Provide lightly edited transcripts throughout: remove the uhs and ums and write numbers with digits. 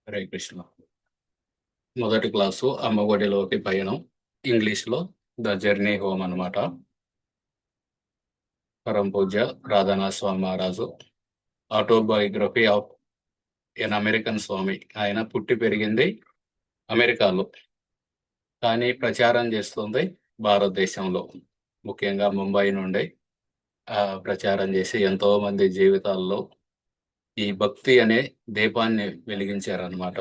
హరే కృష్ణ. మొదటి క్లాసు అమ్మఒడిలోకి పయనం. ఇంగ్లీష్లో ద జర్నీ హోమ్ అన్నమాట. పరం పూజ్య రాధానాథ స్వామి మహారాజు ఆటోబయోగ్రఫీ ఆఫ్ ఎన్ అమెరికన్ స్వామి. ఆయన పుట్టి పెరిగింది అమెరికాలో, కానీ ప్రచారం చేస్తుంది భారతదేశంలో, ముఖ్యంగా ముంబై నుండి ప్రచారం చేసి ఎంతో మంది జీవితాల్లో ఈ భక్తి అనే దీపాన్ని వెలిగించారనమాట.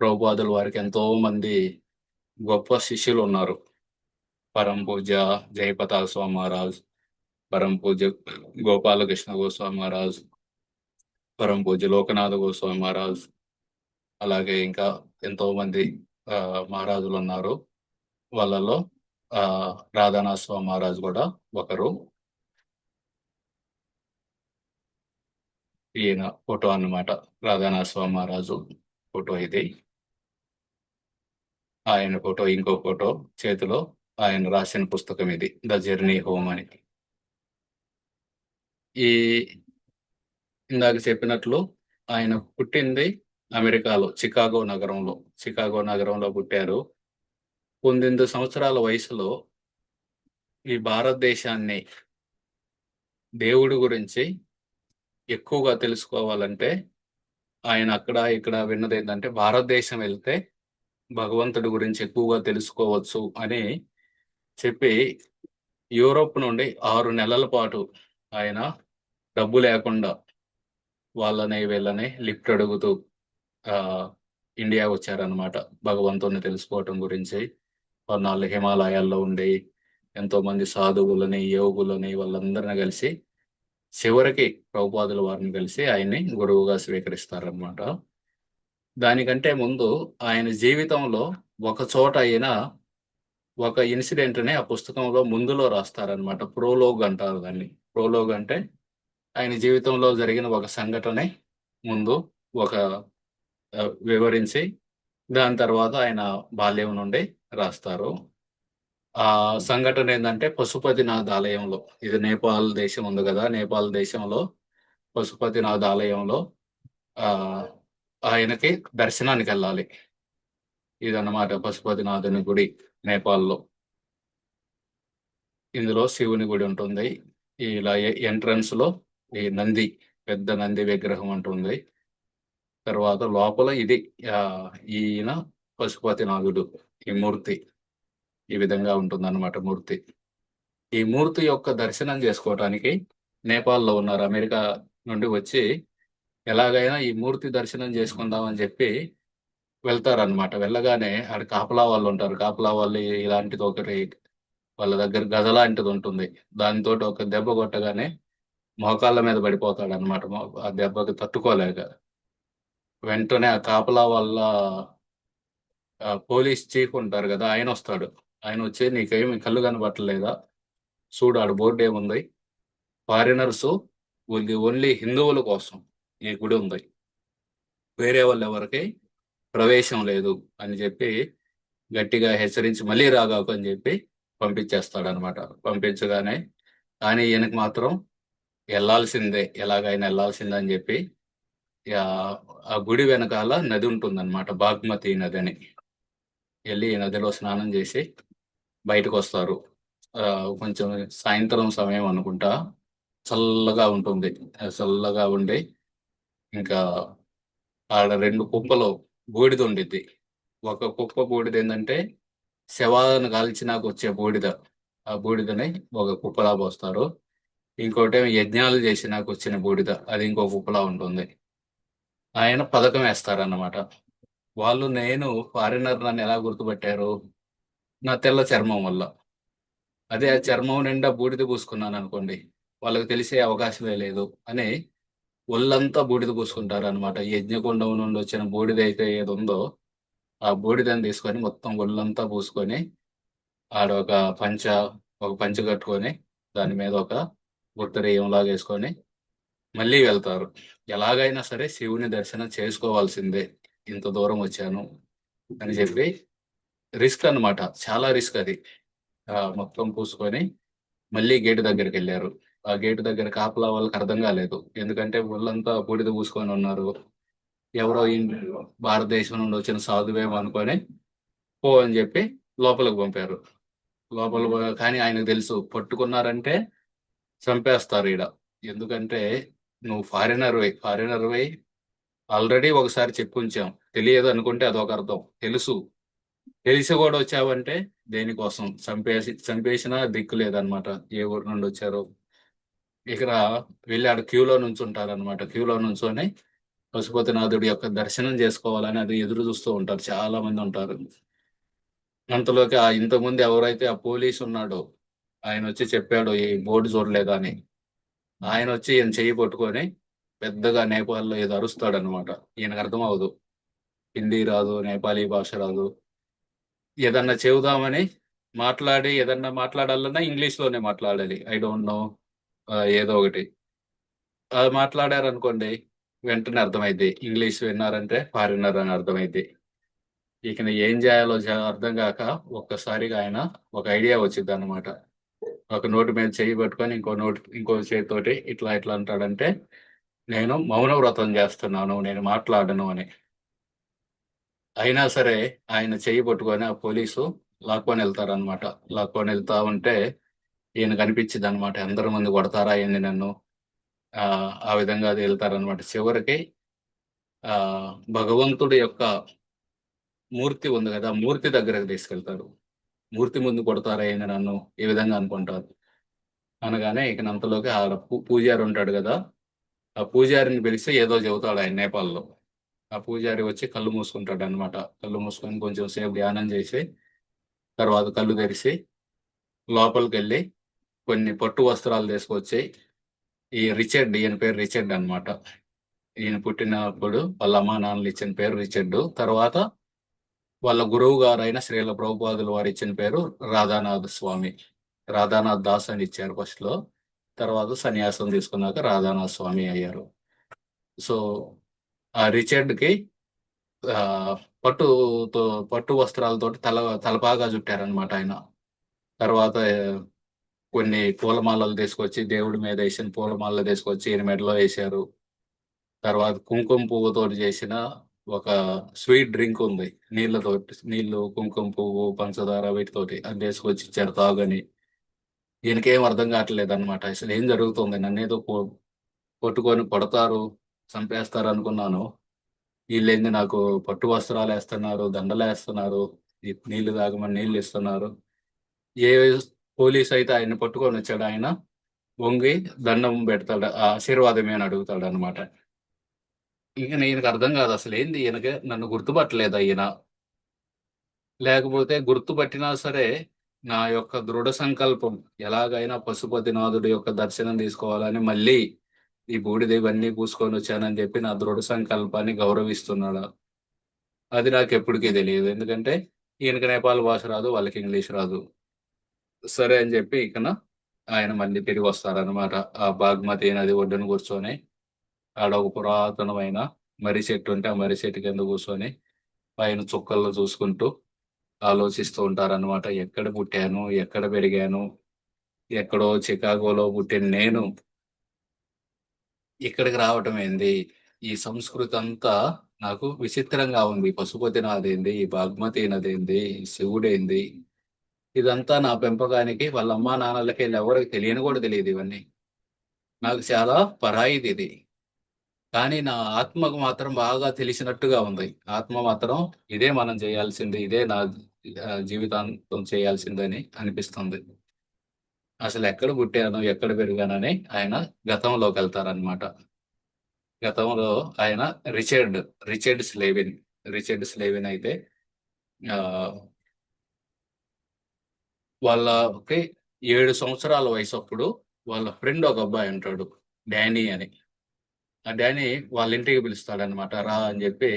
ప్రభుపాదుల వారికి ఎంతో మంది గొప్ప శిష్యులు ఉన్నారు. పరం పూజ్య జయపతాక స్వామి మహారాజ్, పరం పూజ్య గోపాలకృష్ణ గోస్వామి మహారాజ్, పరం పూజ్య లోకనాథ గోస్వామి మహారాజ్, అలాగే ఇంకా ఎంతో మంది మహారాజులు ఉన్నారు. వాళ్ళలో రాధానాథ స్వామి మహారాజ్ కూడా ఒకరు. ఈయన ఫోటో అన్నమాట, రాధానాథ స్వామి మహారాజు ఫోటో ఇది. ఆయన ఫోటో, ఇంకో ఫోటో చేతిలో ఆయన రాసిన పుస్తకం ఇది, ద జర్నీ హోమ్ అని. ఈ ఇందాక చెప్పినట్లు ఆయన పుట్టింది అమెరికాలో, చికాగో నగరంలో పుట్టారు. 19 సంవత్సరాల వయసులో ఈ భారతదేశాన్ని, దేవుడి గురించి ఎక్కువగా తెలుసుకోవాలంటే ఆయన అక్కడ ఇక్కడ విన్నది ఏంటంటే, భారతదేశం వెళ్తే భగవంతుడి గురించి ఎక్కువగా తెలుసుకోవచ్చు అని చెప్పి యూరోప్ నుండి 6 నెలల పాటు ఆయన డబ్బు లేకుండా వాళ్ళని వీళ్ళని లిఫ్ట్ అడుగుతూ ఇండియా వచ్చారనమాట. భగవంతుడిని తెలుసుకోవటం గురించి 14 హిమాలయాల్లో ఉండి ఎంతో మంది సాధువులని, యోగులని వాళ్ళందరిని కలిసి చివరికి ప్రభుపాదుల వారిని కలిసి ఆయన్ని గురువుగా స్వీకరిస్తారనమాట. దానికంటే ముందు ఆయన జీవితంలో ఒక చోట అయినా ఒక ఇన్సిడెంట్ని ఆ పుస్తకంలో ముందులో రాస్తారనమాట. ప్రోలోగ్ అంటారు దాన్ని. ప్రోలోగ్ అంటే ఆయన జీవితంలో జరిగిన ఒక సంఘటన ముందు ఒక వివరించి దాని తర్వాత ఆయన బాల్యం నుండి రాస్తారు. ఆ సంఘటన ఏంటంటే పశుపతినాథ్ ఆలయంలో, ఇది నేపాల్ దేశం ఉంది కదా, నేపాల్ దేశంలో పశుపతినాథ్ ఆలయంలో ఆయనకి దర్శనానికి వెళ్ళాలి. ఇదన్నమాట పశుపతినాథుని గుడి నేపాల్లో. ఇందులో శివుని గుడి ఉంటుంది. ఇలా ఎంట్రన్స్ లో ఈ నంది, పెద్ద నంది విగ్రహం ఉంటుంది. తర్వాత లోపల ఇది ఈయన పశుపతినాథుడు, ఈ మూర్తి ఈ విధంగా ఉంటుందన్నమాట మూర్తి. ఈ మూర్తి యొక్క దర్శనం చేసుకోవటానికి నేపాల్లో ఉన్నారు, అమెరికా నుండి వచ్చి ఎలాగైనా ఈ మూర్తి దర్శనం చేసుకుందామని చెప్పి వెళ్తారనమాట. వెళ్ళగానే ఆడ కాపలా వాళ్ళు ఉంటారు. కాపలా వాళ్ళు ఇలాంటిది ఒకటి వాళ్ళ దగ్గర గద లాంటిది ఉంటుంది. దానితో ఒక దెబ్బ కొట్టగానే మోకాళ్ళ మీద పడిపోతాడు అనమాట. ఆ దెబ్బకి తట్టుకోలేక వెంటనే ఆ కాపలా వాళ్ళ పోలీస్ చీఫ్ ఉంటారు కదా, ఆయన వస్తాడు. ఆయన వచ్చి, నీకేమి కళ్ళు కనబట్టలేదా, చూడు ఆడ బోర్డు ఏముంది, ఫారినర్స్ ఓన్లీ హిందువుల కోసం ఈ గుడి ఉంది, వేరే వాళ్ళు ఎవరికి ప్రవేశం లేదు అని చెప్పి గట్టిగా హెచ్చరించి మళ్ళీ రాగాకు అని చెప్పి పంపించేస్తాడనమాట. పంపించగానే కానీ ఈయనకి మాత్రం వెళ్ళాల్సిందే, ఎలాగైనా వెళ్ళాల్సిందే అని చెప్పి ఆ గుడి వెనకాల నది ఉంటుందన్నమాట, బాగ్మతి నది అని. వెళ్ళి నదిలో స్నానం చేసి బయటకు వస్తారు. కొంచెం సాయంత్రం సమయం అనుకుంటా, చల్లగా ఉంటుంది. చల్లగా ఉండి ఇంకా ఆడ 2 కుప్పలు బూడిద ఉండిద్ది. ఒక కుప్ప బూడిద ఏంటంటే శవాలను కాల్చినాక వచ్చే బూడిద, ఆ బూడిదని ఒక కుప్పలా పోస్తారు. ఇంకోటేమో యజ్ఞాలు చేసినాక వచ్చిన బూడిద, అది ఇంకో కుప్పలా ఉంటుంది. ఆయన పథకం వేస్తారన్నమాట. వాళ్ళు, నేను ఫారినర్ నన్ను ఎలా గుర్తుపట్టారు, నా తెల్ల చర్మం వల్ల. అదే ఆ చర్మం నిండా బూడిద పూసుకున్నాను అనుకోండి, వాళ్ళకి తెలిసే అవకాశమే లేదు అని ఒళ్ళంతా బూడిద పూసుకుంటారు అనమాట. యజ్ఞకుండం నుండి వచ్చిన బూడిద అయితే ఏది ఉందో ఆ బూడిదని తీసుకొని మొత్తం ఒళ్ళంతా పూసుకొని ఆడ ఒక పంచ కట్టుకొని దాని మీద ఒక గుర్తరేయంలాగా వేసుకొని మళ్ళీ వెళ్తారు. ఎలాగైనా సరే శివుని దర్శనం చేసుకోవాల్సిందే, ఇంత దూరం వచ్చాను అని చెప్పి. రిస్క్ అన్నమాట, చాలా రిస్క్ అది. మొత్తం పూసుకొని మళ్ళీ గేటు దగ్గరికి వెళ్ళారు. ఆ గేటు దగ్గర కాపలా వాళ్ళకి అర్థం కాలేదు, ఎందుకంటే ఒళ్ళంతా బూడిద పూసుకొని ఉన్నారు. ఎవరో భారతదేశం నుండి వచ్చిన సాధువేమో అనుకొని పో అని చెప్పి లోపలికి పంపారు. కానీ ఆయనకు తెలుసు పట్టుకున్నారంటే చంపేస్తారు ఈడ. ఎందుకంటే నువ్వు ఫారినర్వై ఆల్రెడీ ఒకసారి చెప్పుంచాం. తెలియదు అనుకుంటే అదొక అర్థం. తెలిసి కూడా వచ్చావంటే దేనికోసం? చంపేసినా దిక్కు లేదనమాట. ఏ ఊరు నుండి వచ్చారో. ఇక్కడ వెళ్ళి ఆడ క్యూలో నుంచుంటారనమాట. క్యూలో నుంచొని పశుపతినాథుడి యొక్క దర్శనం చేసుకోవాలని అది ఎదురు చూస్తూ ఉంటారు. చాలా మంది ఉంటారు. అంతలోకి ఇంతకుముందు ఎవరైతే ఆ పోలీసు ఉన్నాడో ఆయన వచ్చి చెప్పాడు ఈ బోర్డు చూడలేదా అని. ఆయన వచ్చి ఈయన చెయ్యి పట్టుకొని పెద్దగా నేపాల్లో ఏదో అరుస్తాడనమాట. ఈయనకు అర్థం అవ్వదు. హిందీ రాదు, నేపాలీ భాష రాదు. ఏదన్నా చెబుదామని ఏదన్నా మాట్లాడాలన్నా ఇంగ్లీష్ లోనే మాట్లాడాలి. ఐ డోంట్ నో ఏదో ఒకటి. అది మాట్లాడారనుకోండి వెంటనే అర్థమైద్ది. ఇంగ్లీష్ విన్నారంటే ఫారినర్ అని అర్థమైద్ది. ఇక ఏం చేయాలో అర్థం కాక ఒక్కసారిగా ఆయన ఒక ఐడియా వచ్చింది అనమాట. ఒక నోటి మీద చెయ్యి పెట్టుకొని ఇంకో చేతితోటి ఇట్లా ఇట్లా అంటాడంటే నేను మౌన వ్రతం చేస్తున్నాను, నేను మాట్లాడను అని. అయినా సరే ఆయన చెయ్యి పట్టుకొని ఆ పోలీసు లాక్కొని వెళ్తారనమాట. లాక్కొని వెళ్తా ఉంటే ఈయన కనిపించింది అనమాట. అందరి ముందు కొడతారా ఏంది నన్ను? ఆ విధంగా అది వెళ్తారనమాట. చివరికి ఆ భగవంతుడి యొక్క మూర్తి ఉంది కదా, మూర్తి దగ్గరకు తీసుకెళ్తారు. మూర్తి ముందు కొడతారా ఏంది నన్ను? ఈ విధంగా అనుకుంటారు. అనగానే ఇక అంతలోకి ఆడ పూజారి ఉంటాడు కదా, ఆ పూజారిని పిలిస్తే ఏదో చెబుతాడు ఆయన నేపాల్లో. ఆ పూజారి వచ్చి కళ్ళు మూసుకుంటాడు అనమాట. కళ్ళు మూసుకొని కొంచెం సేపు ధ్యానం చేసి తర్వాత కళ్ళు తెరిచి లోపలికెళ్ళి కొన్ని పట్టు వస్త్రాలు తీసుకొచ్చి ఈయన పేరు రిచర్డ్ అనమాట. ఈయన పుట్టినప్పుడు వాళ్ళ అమ్మా నాన్నలు ఇచ్చిన పేరు రిచర్డ్. తర్వాత వాళ్ళ గురువు గారైన శ్రీల ప్రభుపాదులు వారు ఇచ్చిన పేరు రాధానాథ్ స్వామి. రాధానాథ్ దాస్ అని ఇచ్చారు ఫస్ట్ లో. తర్వాత సన్యాసం తీసుకున్నాక రాధానాథ్ స్వామి అయ్యారు. సో ఆ రిచర్డ్ కి ఆ పట్టుతో పట్టు వస్త్రాలతోటి తలపాగా చుట్టారనమాట ఆయన. తర్వాత కొన్ని పూలమాలలు తీసుకొచ్చి దేవుడి మీద వేసిన పూలమాలలు తీసుకొచ్చి ఈయన మెడలో వేశారు. తర్వాత కుంకుమ పువ్వుతోటి చేసిన ఒక స్వీట్ డ్రింక్ ఉంది. నీళ్లు, కుంకుమ పువ్వు, పంచదార వీటితోటి అది తీసుకొచ్చి ఇచ్చారు తాగని. ఈయనకేం అర్థం కావట్లేదు అనమాట. అసలు ఏం జరుగుతుంది? నన్నేదో కొట్టుకొని కొడతారు, చంపేస్తారు అనుకున్నాను. వీళ్ళేంది నాకు పట్టు వస్త్రాలు వేస్తున్నారు, దండలు వేస్తున్నారు, నీళ్లు తాగమని నీళ్లు ఇస్తున్నారు. ఏ పోలీస్ అయితే ఆయన పట్టుకొని వచ్చాడు ఆయన వంగి దండం పెడతాడు, ఆశీర్వాదమే అని అడుగుతాడు అనమాట. ఇక ఈయనకు అర్థం కాదు అసలు ఏంది, ఈయనకి నన్ను గుర్తుపట్టలేదు ఈయన. లేకపోతే గుర్తుపట్టినా సరే నా యొక్క దృఢ సంకల్పం ఎలాగైనా పశుపతినాథుడి యొక్క దర్శనం తీసుకోవాలని మళ్ళీ ఈ బూడిద ఇవన్నీ పూసుకొని వచ్చానని చెప్పి నా దృఢ సంకల్పాన్ని గౌరవిస్తున్నాడా? అది నాకు ఎప్పటికీ తెలియదు. ఎందుకంటే ఈయనకి నేపాల్ భాష రాదు, వాళ్ళకి ఇంగ్లీష్ రాదు. సరే అని చెప్పి ఆయన మళ్ళీ తిరిగి వస్తారనమాట. ఆ బాగ్మతి నది ఒడ్డున కూర్చొని ఆడ ఒక పురాతనమైన మర్రి చెట్టు ఉంటే ఆ మర్రి చెట్టు కింద కూర్చొని పైన చుక్కల్లో చూసుకుంటూ ఆలోచిస్తూ ఉంటారనమాట. ఎక్కడ పుట్టాను, ఎక్కడ పెరిగాను, ఎక్కడో చికాగోలో పుట్టిన నేను ఇక్కడికి రావటం ఏంది? ఈ సంస్కృతి అంతా నాకు విచిత్రంగా ఉంది. పశుపతినాథ్ ఏంది, ఈ బాగ్మతి నది ఏంది, ఈ శివుడేంది, ఇదంతా నా పెంపకానికి వాళ్ళ అమ్మా నాన్నలకి ఎవరికి తెలియని కూడా తెలియదు ఇవన్నీ. నాకు చాలా పరాయిది ఇది. కానీ నా ఆత్మకు మాత్రం బాగా తెలిసినట్టుగా ఉంది. ఆత్మ మాత్రం ఇదే మనం చేయాల్సింది, ఇదే నా జీవితాంతం చేయాల్సిందని అనిపిస్తుంది. అసలు ఎక్కడ పుట్టాను, ఎక్కడ పెరిగానని ఆయన గతంలోకి వెళ్తారనమాట. గతంలో ఆయన రిచర్డ్ రిచర్డ్ స్లేవిన్ రిచర్డ్ స్లేవిన్ అయితే ఆ వాళ్ళకి 7 సంవత్సరాల వయసు అప్పుడు వాళ్ళ ఫ్రెండ్ ఒక అబ్బాయి ఉంటాడు, డానీ అని. ఆ డానీ వాళ్ళ ఇంటికి పిలుస్తాడనమాట. రా అని చెప్పి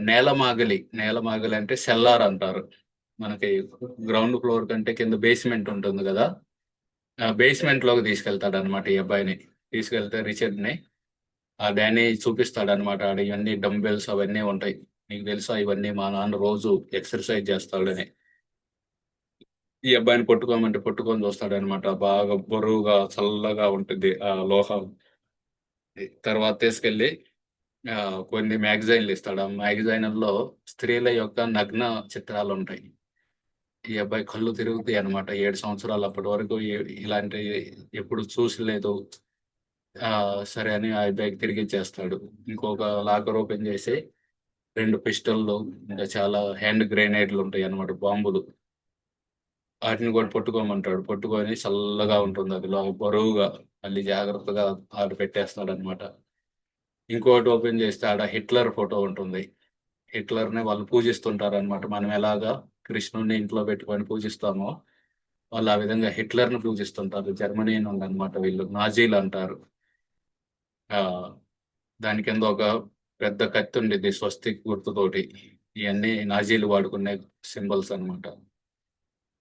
నేలమాగలి అంటే సెల్లార్ అంటారు. మనకి గ్రౌండ్ ఫ్లోర్ కంటే కింద బేస్మెంట్ ఉంటుంది కదా, ఆ బేస్మెంట్ లోకి తీసుకెళ్తాడనమాట ఈ అబ్బాయిని. తీసుకెళ్తే రిచర్డ్ ని ఆ డానీ చూపిస్తాడనమాట. ఆడ ఇవన్నీ డంబెల్స్ అవన్నీ ఉంటాయి. నీకు తెలుసా ఇవన్నీ మా నాన్న రోజు ఎక్సర్సైజ్ చేస్తాడని. ఈ అబ్బాయిని పట్టుకోమంటే పట్టుకొని చూస్తాడనమాట. బాగా బరువుగా చల్లగా ఉంటుంది ఆ లోహం. తర్వాత తీసుకెళ్ళి కొన్ని మ్యాగజైన్లు ఇస్తాడు. ఆ మ్యాగజైన్‌ల్లో స్త్రీల యొక్క నగ్న చిత్రాలుంటాయి. ఈ అబ్బాయి కళ్ళు తిరుగుతాయనమాట. 7 సంవత్సరాలు అప్పటి వరకు ఇలాంటియి ఎప్పుడు చూసలేదు. సరే అని ఆ అబ్బాయికి తిరిగిచ్చేస్తాడు. ఇంకొక లాకర్ ఓపెన్ చేసి 2 పిస్టల్‌లు, ఇంకా చాలా హ్యాండ్ గ్రెనేడ్‌లుంటాయనమాట, బాంబులు. ఆటిని కూడా పట్టుకోమంటాడు. పట్టుకొని చల్లగా ఉంటుందది బరువుగా. మళ్ళీ జాగ్రత్తగా ఆడ పెట్టేస్తాడనమాట. ఇంకోటి ఓపెన్ చేస్తే ఆడ హిట్లర్ ఫోటో ఉంటుంది. హిట్లర్‌ని వాళ్ళు పూజిస్తుంటారనమాట. మనం ఎలాగా కృష్ణుడిని ఇంట్లో పెట్టుకొని పూజిస్తామో, వాళ్ళు ఆ విధంగా హిట్లర్‌ని పూజిస్తుంటారు. జర్మనీ నుండనమాట వీళ్ళు. నాజీలంటారు. ఆ! దాని కింద ఒక పెద్ద కత్తుండిద్ది స్వస్తిక్ గుర్తుతోటి. ఇయన్నీ నాజీలు వాడుకునే సింబల్స్ అనమాట.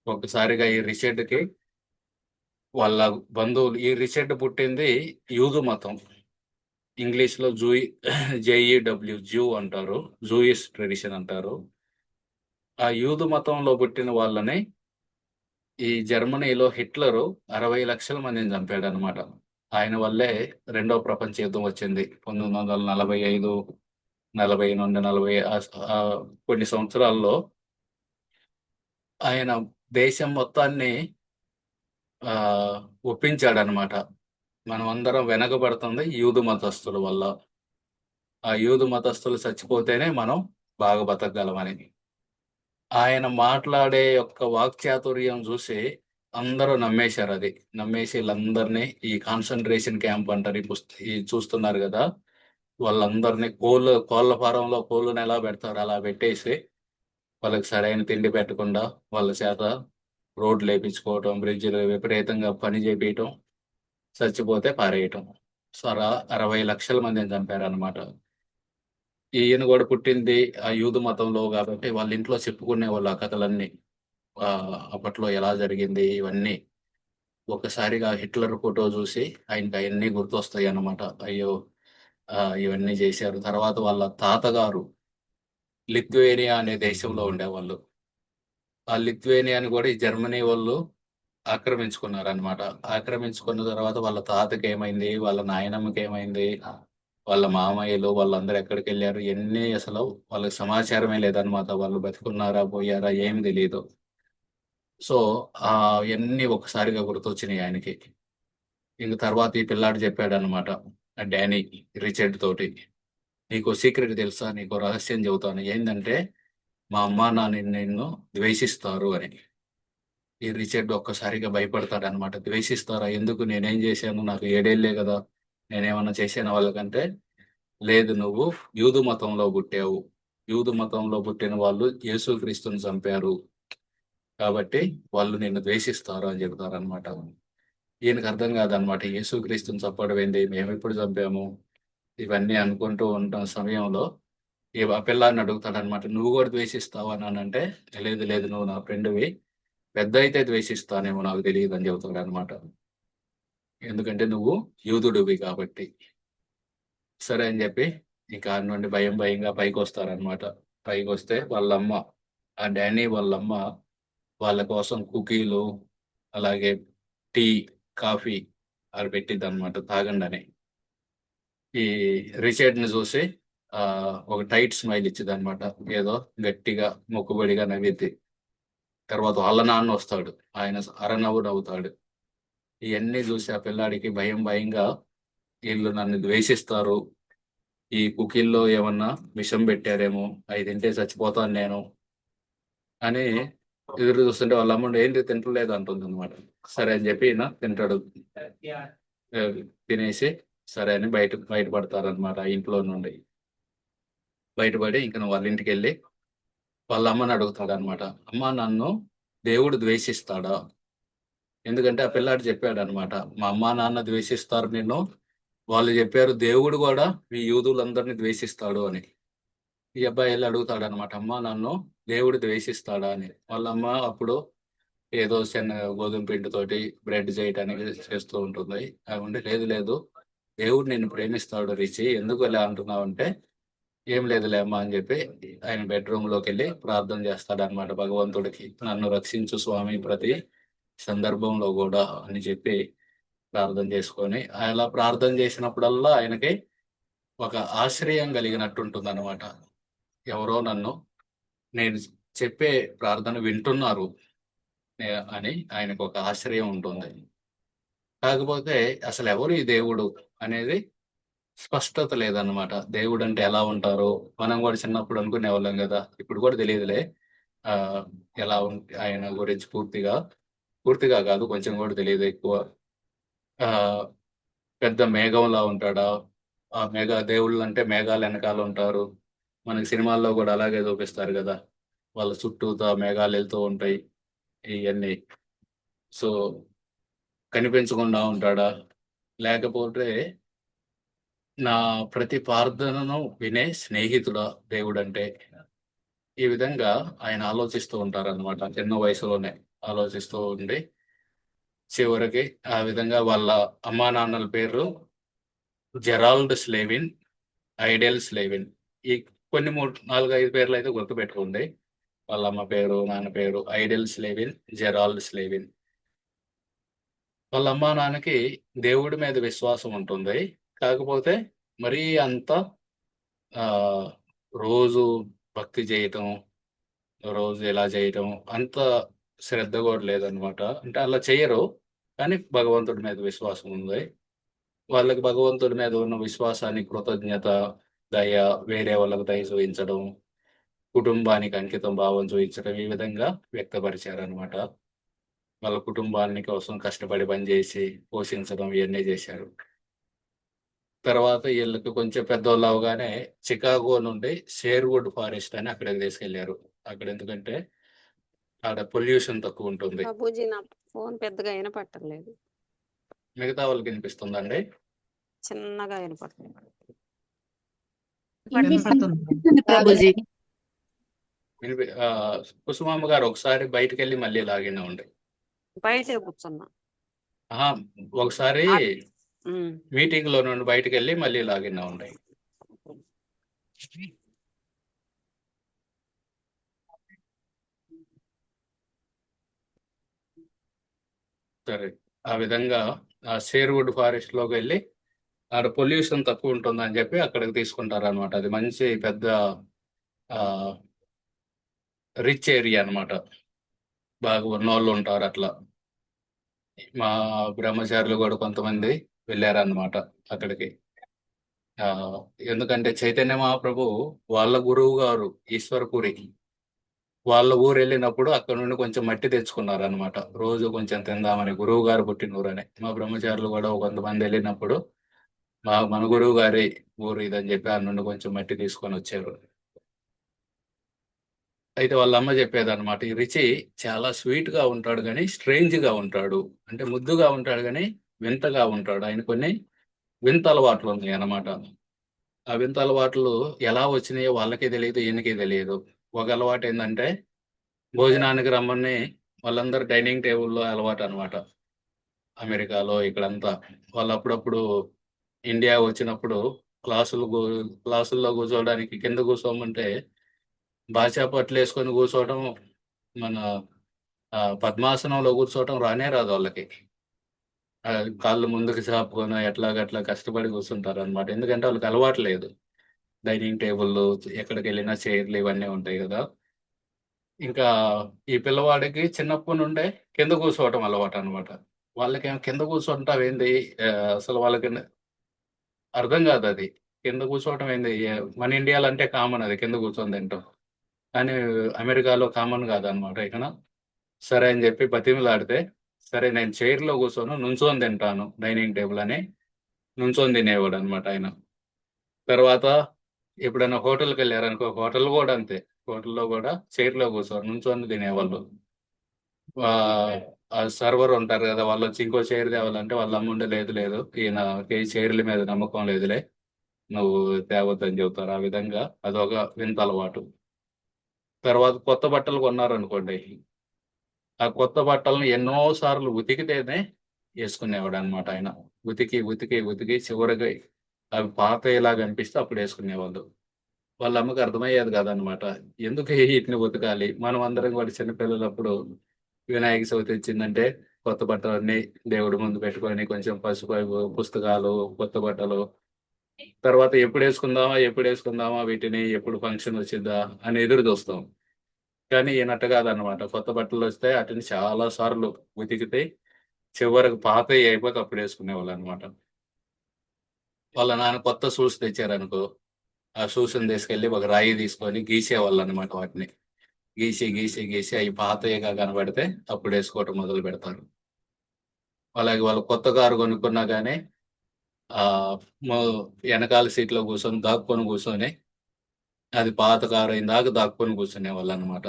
ఒక్కసారిగా ఈ రిచర్డ్‌కి వాళ్ళ బంధువులు, ఈ రిచర్డ్ పుట్టింది యూదు మతం. ఇంగ్లీష్‌లో జేఈడబ్ల్యూ, జ్యూ అంటారు. జూయిష్ ట్రెడిషన్ అంటారు. ఆ యూదు మతంలో పుట్టిన వాళ్ళని ఈ జర్మనీలో హిట్లరు 60,00,000 మందిని చంపాడనమాట. ఆయన వల్లే రెండో ప్రపంచ యుద్ధం వచ్చింది. 1945, 40 నుండి 40 కొన్ని సంవత్సరాల్లో ఆయన దేశం మొత్తాన్ని ఆహ్, ఒప్పించాడనమాట. మనమందరం వెనకబడుతుంది యూదు మతస్థుల వల్ల. ఆ యూదు మతస్థులు చచ్చిపోతేనే మనం బాగా బతకగలమని. ఆయన మాట్లాడే యొక్క వాక్చాతుర్యం చూసి అందరూ నమ్మేశారది. నమ్మేసి ఈళ్ళందరిని ఈ కాన్సంట్రేషన్ క్యాంప్ అంటారు. ఈ చూస్తున్నారు గదా! వాళ్ళందరిని కోళ్ళ ఫారంలో కోళ్ళనెలా పెడతారో అలా పెట్టేసి, వాళ్ళకి సరైన తిండి పెట్టకుండా, వాళ్ళ చేత రోడ్లేపిచ్చుకోవటం, బ్రిడ్జిలు విపరీతంగా పని జేపియటం, చచ్చిపోతే పారేయటం. సో, 60,00,000 మందిని చంపారనమాట. ఈయన గూడా పుట్టింది ఆ యూదు మతంలో గాబట్టి, వాళ్ళింట్లో చెప్పుకునేవాళ్ళు ఆ కథలన్నీ. అప్పట్లో ఎలా జరిగింది ఇవన్నీ. ఒక్కసారిగా హిట్లర్ ఫోటో జూసి ఆయనకయన్నీ గుర్తొస్తాయన్నమాట. అయ్యో! ఇవన్నీ జేశారు. తర్వాత వాళ్ళ తాతగారు లిథువేనియా అనే దేశంలో ఉండేవాళ్ళు. ఆ లిథువేనియాని గూడా ఈ జర్మనీ వోళ్ళు ఆక్రమించుకున్నారన్నమాట. ఆక్రమించుకున్న తర్వాత వాళ్ళ తాతకేమైంది, వాళ్ళ నాయనమ్మకేమైంది, వాళ్ళ మామయ్యలు వాళ్ళందరూ ఎక్కడికెళ్లారు, ఇయన్నీ అసలు వాళ్ళకి సమాచారమే లేదన్నమాట. వాళ్ళు బతికున్నారా? పోయారా? ఏమి తెలీదు. సో, ఇయన్నీ ఒక్కసారిగా గుర్తొచ్చినియి ఆయనకి. ఇంక తర్వాత ఈ పిల్లాడు చెప్పాడన్నమాట. డానీ రిచర్డ్ తోటి. "నీకో సీక్రెట్ తెలుసా? నీకో రహస్యం చెబుతాను. ఏందంటే, మా అమ్మా, నాన్న నిన్ను ద్వేషిస్తారు" అని. ఈ రిచర్డ్ ఒక్కసారిగా భయపడతాడన్నమాట. ద్వేషిస్తారా? ఎందుకు? నేనేం జేశాను? నాకు 7 ఏళ్లే గదా! నేనేమన్నా చేశానా వాళ్ళకంటే, లేదు, నువ్వు యూదు మతంలో పుట్టావు. యూదు మతంలో పుట్టిన వాళ్ళు యేసుక్రీస్తుని చంపారు. కాబట్టి వాళ్ళు నిన్ను ద్వేషిస్తారు అని చెప్తారన్నమాట. ఈయనకి అర్థం కాదన్నమాట. యేసుక్రీస్తుని చంపడం ఏంది? మేమెప్పుడు చంపాము? ఇవన్నీ అనుకుంటూ ఉన్న సమయంలో ఆ పిల్లాడిని అడుగుతాడన్నమాట. "నువ్వు గూడా ద్వేషిస్తావా నాన్నంటే?" "లేదు, లేదు, నువ్వు నా ఫ్రెండ్‌వి. పెద్దయితే ద్వేషిస్తానేమో నాకు తెలీదని" చెబుతాడన్నమాట. ఎందుకంటే నువ్వు యూదుడివి కాబట్టి. సరే అని జెప్పి ఇక ఆడ నుండి భయంగా పైకొస్తారన్నమాట. పైకొస్తే వాళ్ళమ్మ, ఆ డానీ వాళ్ళమ్మ వాళ్ళ కోసం కుకీలు, అలాగే టీ, కాఫీ ఆడ పెట్టిద్దనమాట తాగండని. ఈ రిచర్డ్‌ని జూసి ఒక టైట్ స్మైల్ ఇచ్చిద్దనమాట. ఏదో గట్టిగా మొక్కుబడిగా నవ్విద్ది. తర్వాత వాళ్ళ నాన్నొస్తాడు. ఆయన అరనవ్వు నవ్వుతాడు. ఇయన్నీ జూసి ఆ పిల్లాడికి భయంగా ఈళ్ళు నన్ను ద్వేషిస్తారు. ఈ కుకీల్లో ఏమన్నా విషం బెట్టారేమో! అయి తింటే చచ్చిపోతాను నేను అని ఎదురు చూస్తుంటే వాళ్ళ అమ్ముండి ఏంటి తింటలేదు అంటుందనమాట. సరే అని జెప్పి ఈయన తింటాడు. తినేసి సరే అని బయటపడతారనమాట ఆ ఇంట్లో నుండి. బయటపడి ఇంక వాళ్ళ ఇంటికెళ్ళి వాళ్ళ అమ్మని అడుగుతాడనమాట. "అమ్మ, నన్ను దేవుడు ద్వేషిస్తాడా?" ఎందుకంటే ఆ పిల్లాడు చెప్పాడనమాట. "మా అమ్మా, నాన్న ద్వేషిస్తారు నిన్ను. వాళ్ళు జెప్పారు దేవుడు గూడా ఈ యూదులందరిని ద్వేషిస్తాడు" అని. ఈ అబ్బాయి ఎళ్లి అడుగుతాడనమాట. "అమ్మా, నన్ను దేవుడు ద్వేషిస్తాడా?" అని. వాళ్ళమ్మ అప్పుడు ఏదో గోధుమ పిండితోటి బ్రెడ్ చేయటానికి చేస్తూ ఉంటుంది. ఆవిడ, "లేదు, లేదు, దేవుడు నిన్ను ప్రేమిస్తాడు రిషి. ఎందుకు ఇలా అంటున్నావంటే," "ఏం లేదులే అమ్మ" అని చెప్పి ఆయన బెడ్‌రూమ్‌లోకెళ్ళి ప్రార్థన చేస్తాడనమాట భగవంతుడికి. "నన్ను రక్షించు స్వామి ప్రతి సందర్భంలో గూడా" అని చెప్పి ప్రార్థన చేసుకొని, అలా ప్రార్థన చేసినప్పుడల్లా ఆయనకి ఒక ఆశ్రయం కలిగినట్టుంటుందన్నమాట. ఎవరో నన్ను నేను చెప్పే ప్రార్థన వింటున్నారు అని ఆయనకు ఒక ఆశ్రయం ఉంటుంది. కాకపోతే అసలు ఎవరు ఈ దేవుడు అనేది స్పష్టత లేదన్నమాట. దేవుడు అంటే ఎలా ఉంటారో మనం కూడా చిన్నప్పుడు అనుకునేవాళ్ళం కదా! ఇప్పుడు కూడా తెలియదులే. ఆహ్, ఎలా ఆయన గురించి పూర్తిగా కాదు, కొంచెం కూడా తెలీదు ఎక్కువ. ఆహ్, పెద్ద మేఘంలా ఉంటాడా? ఆ దేవుళ్ళంటే మేఘాలు వెనకాల ఉంటారు. మనకి సినిమాల్లో కూడా అలాగే చూపిస్తారు కదా! వాళ్ళ చుట్టూతా మేఘాలెళ్తూ ఉంటాయి. ఇయన్నీ. సో, కనిపించకుండా ఉంటాడా? లేకపోతే నా ప్రతి ప్రార్థనను వినే స్నేహితుడా దేవుడంటే? ఈ విధంగా ఆయన ఆలోచిస్తూ ఉంటారనమాట. చిన్న వయసులోనే ఆలోచిస్తూ ఉండి, చివరికి ఆ విధంగా వాళ్ళ అమ్మానాన్నల పేర్లు జెరాల్డ్ స్లెవిన్, ఐడెల్ స్లెవిన్. ఈ కొన్ని 4, 5 పేర్లయితే గుర్తుపెట్టుకోండి. వాళ్ళ అమ్మ పేరు, నాన్న పేరు ఐడెల్ స్లెవిన్, జెరాల్డ్ స్లెవిన్. వాళ్ళ అమ్మా, నాన్నకి దేవుడి మీద విశ్వాసం ఉంటుంది. కాకపోతే మరీ అంత ఆహ్, రోజు భక్తి చేయటం, రోజు ఇలా చేయటం అంత శ్రద్ధ గూడా లేదనమాట. అంటే అలా చెయ్యరు. కానీ భగవంతుడి మీద విశ్వాసం ఉంది. వాళ్ళకి భగవంతుడి మీద ఉన్న విశ్వాసానికి కృతజ్ఞత, దయ, వేరే వాళ్ళకి దయ చూయించడం, కుటుంబానికి అంకితం భావం చూయించడం ఈ విధంగా వ్యక్తపరిచారనమాట. వాళ్ళ కుటుంబాన్ని కోసం కష్టపడి పనిజేసి పోషించడం ఇయన్నీ జేశారు. తర్వాత ఈళ్ళకి కొంచెం పెద్దోళ్ళవ్వగానే చికాగో నుండి షేర్‌వుడ్ ఫారెస్ట్ అని అక్కడికి తీసుకెళ్లారు. అక్కడెందుకంటే ఆడ పొల్యూషన్ తక్కువుంటుంది. బాబూజీ నా ఫోన్ పెద్దగా వినపట్టలేదు. మిగతా వాళ్ళకి వినిపిస్తుందండి? చిన్నగా వినపడుతుంది. వినపడుతుంది ప్రభుజీ. కుసుమమ్మ గారు ఒకసారి బయటికెళ్ళి మళ్ళీ లాగినవ్వండి. బయటే కూర్చున్నా. అహా! ఒకసారి ఉమ్. మీటింగ్‌లో నుండి బయటికెళ్ళి మళ్ళీ లాగిన్ అవ్వండి. సరే. ఆ విధంగా ఆ షేర్‌వుడ్ ఫారెస్ట్‌లోకెళ్ళి ఆడ పొల్యూషన్ తక్కువుంటుందని జెప్పి అక్కడికి తీసుకుంటారనమాట. అది మంచి పెద్ద ఆహ్, రిచ్ ఏరియా అనమాట. బాగా ఉన్నోళ్ళుంటారట్లా. మా బ్రహ్మచారులు గూడా కొంతమంది వెళ్లారనమాట అక్కడికి. ఆహ్, ఎందుకంటే చైతన్య మహాప్రభు వాళ్ళ గురువు గారు ఈశ్వరపురి. వాళ్ళ ఊరెళ్ళినప్పుడు అక్కడి నుండి కొంచెం మట్టి తెచ్చుకున్నారనమాట. రోజు కొంచెం తిందామని గురువుగారు పుట్టినూరని. మా బ్రహ్మచారులు గూడా కొంతమందెళ్ళినప్పుడు మన గురువు గారి ఊరు ఇదని జెప్పి ఆడ నుండి కొంచెం మట్టి తీసుకొనొచ్చారు. అయితే వాళ్ళ అమ్మ చెప్పేదనమాట. ఈ రిచి చాలా స్వీట్‌గా ఉంటాడు గానీ, స్ట్రేంజ్‌గా ఉంటాడు. అంటే ముద్దుగా ఉంటాడు గానీ, వింతగా ఉంటాడు. ఆయన కొన్ని వింత అలవాట్లున్నాయనమాట. ఆ వింత అలవాట్లు ఎలా వచ్చినాయో వాళ్ళకే తెలీదు, ఈయనకి తెలీదు. ఒక అలవాటేందంటే, భోజనానికి రమ్మని వాళ్ళందరూ డైనింగ్ టేబుల్‌లో అలవాటనమాట. అమెరికాలో ఇక్కడంతా. వాళ్ళు అప్పుడప్పుడు ఇండియా వచ్చినప్పుడు క్లాసుల్లో కూర్చోవడానికి కింద కూర్చోమంటే, బాచా పట్లేసుకొని కూర్చోవడం, మన పద్మాసనంలో కూర్చోవటం రానే రాదు వాళ్ళకి. కాళ్ళు ముందుకు చాపుకొని ఎట్లాగట్లా కష్టపడి కూర్చుంటారనమాట. ఎందుకంటే వాళ్ళకి అలవాటు లేదు. డైనింగ్ టేబుల్లు, ఎక్కడికెళ్ళినా చైర్లు ఇవన్నీ ఉంటాయి గదా! ఇంకా ఈ పిల్లవాడికి చిన్నప్పటి నుండే కింద కూర్చోవటం అలవాటనమాట. వాళ్ళకేమో కింద కూర్చుంటావేంది అసలు వాళ్ళకి అర్థం గాదది. కింద కూర్చోవటం ఏంది? మన ఇండియాలో అంటే కామన్ అది కింద కూర్చొని తినటం. కానీ అమెరికాలో కామన్ గాదనమాట ఇక్కడ. సరే అని జెప్పి బతిమిలాడితే, సరే నేను చైర్‌లో కూర్చోను, నుంచొని తింటాను డైనింగ్ టేబుల్ అని నుంచొని తినేవాడనమాట ఆయన. తర్వాత ఎప్పుడైనా హోటల్‌కెళ్లారనుకో, హోటల్ గూడా అంతే. హోటల్‌లో గూడా చైర్‌లో కూర్చోరు, నుంచొని తినేవాళ్ళు. ఆహ్, ఆ సర్వర్ ఉంటారు గదా! వాళ్ళొచ్చి ఇంకో చైర్ తేవాలంటే వాళ్ళ అమ్ముండి లేదు లేదు ఈయనకి చైర్‌ల మీద నమ్మకం లేదులే, నువ్వు తేవద్దని చెబుతారు. ఆ విధంగా అదొక వింత అలవాటు. తర్వాత కొత్త బట్టలు కొన్నారనుకోండి, ఆ కొత్త బట్టలను ఎన్నో సార్లు ఉతికితేనే యేసుకునేవాడనమాట ఆయన. ఉతికి చివరికి అవి పాతయిలాగా అనిపిస్తే అప్పుడేసుకునేవాళ్ళు. వాళ్ళ అమ్మకి అర్థమయ్యేది కాదనమాట. ఎందుకు ఈటిని ఉతకాలి? మనం అందరం కూడా చిన్న పిల్లలప్పుడు వినాయక చవితి వచ్చిందంటే కొత్త బట్టలన్నీ దేవుడి ముందు పెట్టుకొని కొంచెం పసుపు, పుస్తకాలు, కొత్త బట్టలు తర్వాత ఎప్పుడు వేసుకుందామా వీటిని, ఎప్పుడు ఫంక్షన్ వచ్చిద్దా అని ఎదురు చూస్తాం. కానీ ఈయనట్టు కాదనమాట. కొత్త బట్టలు వస్తే ఆటిని చాలా సార్లు ఉతికితే చివరకు పాతయి అయిపోతే అప్పుడు వేసుకునేవాళ్ళనమాట. వాళ్ళ నాన్న కొత్త షూస్ తెచ్చారనుకో, ఆ షూస్‌ని తీసుకెళ్ళి ఒక రాయి తీసుకొని గీసేవాళ్ళనమాట వాటిని. గీసి అయి పాతయిగా కనబడితే అప్పుడు వేసుకోవటం మొదలు పెడతారు. అలాగే వాళ్ళు కొత్త కారు కొనుక్కున్నా గానీ ఆహ్, మొ ఎనకాల సీట్‌లో దాక్కొని కూర్చొని అది పాత కారు అయిందాక దాక్కొని కూర్చునేవాళ్ళనమాట.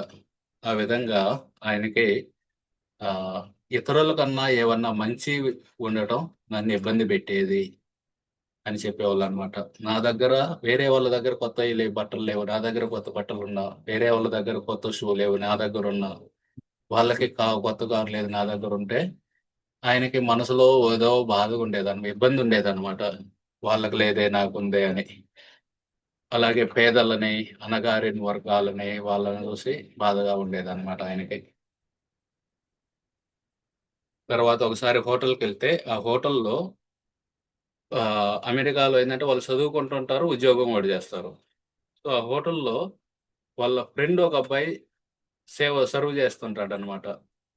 ఆ విధంగా ఆయనకి ఆహ్, ఇతరుల కన్నా ఏవన్నా మంచివి ఉండటం నన్ను ఇబ్బంది పెట్టేది అని చెప్పేవాళ్ళనమాట. నా దగ్గర వేరే వాళ్ళ దగ్గర కొత్తయి బట్టలు లేవు. నా దగ్గర కొత్త బట్టలున్నా, వేరే వాళ్ళ దగ్గర కొత్త షూ లేవు. నా దగ్గరున్నా, వాళ్ళకి కొత్త కారు లేదు నా దగ్గరుంటే, ఆయనకి మనసులో ఏదో ఇబ్బందుండేదనమాట. వాళ్ళకి లేదే నాకుందే అని. అలాగే పేదలని, అణగారిన వర్గాలని వాళ్ళని చూసి బాధగా ఉండేదనమాట ఆయనకి. తర్వాత ఒకసారి హోటల్‌కెళ్తే, ఆ హోటల్‌లో అమెరికాలో ఏందంటే వాళ్ళు చదువుకుంటుంటారు, ఉద్యోగం గూడా జేస్తారు. సో, ఆ హోటల్‌లో వాళ్ళ ఫ్రెండ్ ఒక అబ్బాయి సర్వ్ చేస్తుంటాడనమాట.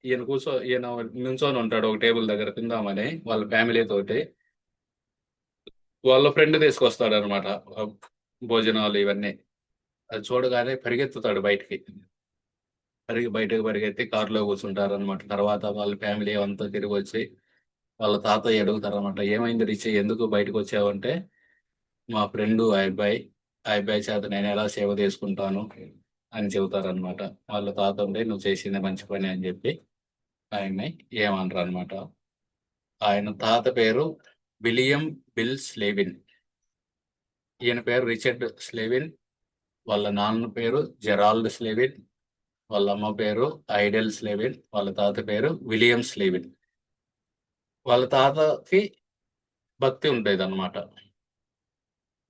ఈయన నించొని ఉంటాడు ఒక టేబుల్ దగ్గర తిందామని వాళ్ళ ఫ్యామిలీ తోటి. వాళ్ళ ఫ్రెండ్ తీసుకొస్తాడనమాట. ఆహ్, భోజనాలు ఇవన్నీ. అది చూడగానే పరిగెత్తుతాడు బయటికి. బయటకి పరిగెత్తి కార్‌లో కూర్చుంటారనమాట. తర్వాత వాళ్ళ ఫ్యామిలీ అంతా తిరిగొచ్చి వాళ్ళ తాతయ్య అడుగుతారనమాట. "ఏమైంది రిషి ఎందుకు బయటకొచ్చావంటే" మా ఫ్రెండు ఆ అబ్బాయి చేత నేనెలా సేవ తీసుకుంటాను అని చెబుతారనమాట. వాళ్ళ తాత ఉండి "నువ్వు చేసింది మంచి పని" అని జెప్పి ఆయన్ని ఏమనరనమాట. ఆయన తాత పేరు విలియం బిల్ స్లెవిన్. ఈయన పేరు రిచర్డ్ స్లెవిన్. వాళ్ళ నాన్న పేరు జెరాల్డ్ స్లెవిన్. వాళ్ళ అమ్మ పేరు ఐడెల్ స్లెవిన్. వాళ్ళ తాత పేరు విలియం స్లెవిన్. వాళ్ళ తాతకి భక్తి ఉండేదనమాట.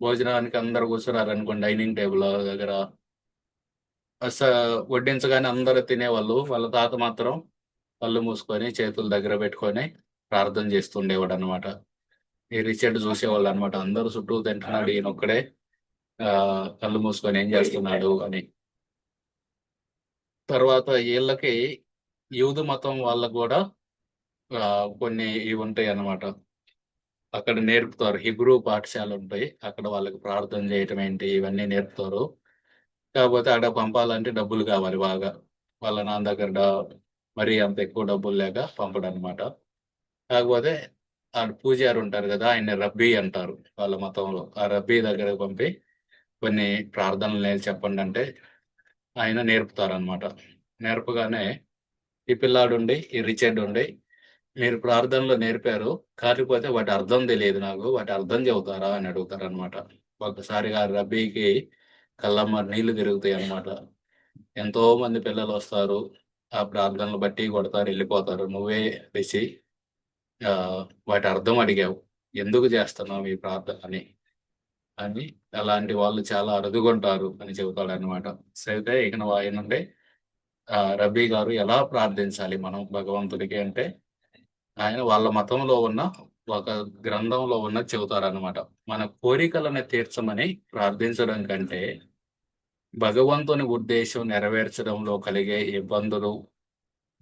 భోజనానికి అందరూ కూర్చున్నారనుకోండి డైనింగ్ టేబుల్ దగ్గర స వడ్డించగానే అందరూ తినేవాళ్ళు. వాళ్ళ తాత మాత్రం కళ్ళు మూసుకొని, చేతులు దగ్గర పెట్టుకొని ప్రార్థన చేస్తూ ఉండేవాడనమాట. ఈ రిచర్డ్ చూసేవాళ్ళనమాట. అందరూ చుట్టూ తింటున్నాడు. ఈయనొక్కడే కళ్ళు మూసుకొని ఏం చేస్తున్నాడు అని. తర్వాత ఈళ్ళకి యూదు మతం వాళ్ళకి గూడా కొన్ని ఇవుంటాయనమాట. అక్కడ నేర్పుతారు. హిబ్రూ పాఠశాలుంటాయి. అక్కడ వాళ్ళకి ప్రార్థన చేయటం ఏంటి ఇవన్నీ నేర్పుతారు. కాకపోతే అక్కడ పంపాలంటే డబ్బులు కావాలి బాగా. వాళ్ళ నాన్న దగ్గర మరీ అంత ఎక్కువ డబ్బులు లేక పంపడనమాట. కాకపోతే ఆడ పూజారి ఉంటారు గదా! ఆయన్ని రబ్బీ అంటారు వాళ్ళ మతంలో. ఆ రబ్బీ దగ్గరకి పంపి కొన్ని ప్రార్థనలు చెప్పండంటే ఆయన నేర్పుతారనమాట. నేర్పగానే ఈ పిల్లాడుండి, ఈ రిచర్డ్ ఉండి, "మీరు ప్రార్థనలు నేర్పారు. కాకపోతే వాటి అర్థం తెలీదు నాకు. వాటి అర్థం చెబుతారా?" అని అడుగుతారనమాట. ఒక్కసారిగా రబ్బీకి కళ్ళమ్మట నీళ్లు తిరుగుతాయనమాట. ఎంతోమంది పిల్లలొస్తారు. ఆ ప్రార్థనలు బట్టి కొడతారు, ఎళ్ళిపోతారు. నువ్వే రిషి వాటి అర్థం అడిగావు. ఎందుకు చేస్తున్నావు ఈ ప్రార్థన అని అలాంటి వాళ్ళు చాలా అరుదుగుంటారు అని చెబుతాడనమాట. అయితే ఇక నువ్వు ఆయనుండి రబ్బీ గారు ఎలా ప్రార్థించాలి మనం భగవంతుడికి అంటే, ఆయన వాళ్ళ మతంలో ఉన్న ఒక గ్రంథంలో ఉన్నది చెబుతారనమాట. మన కోరికలను తీర్చమని ప్రార్థించడం కంటే, భగవంతుని ఉద్దేశ్యం నెరవేర్చడంలో కలిగే ఇబ్బందులు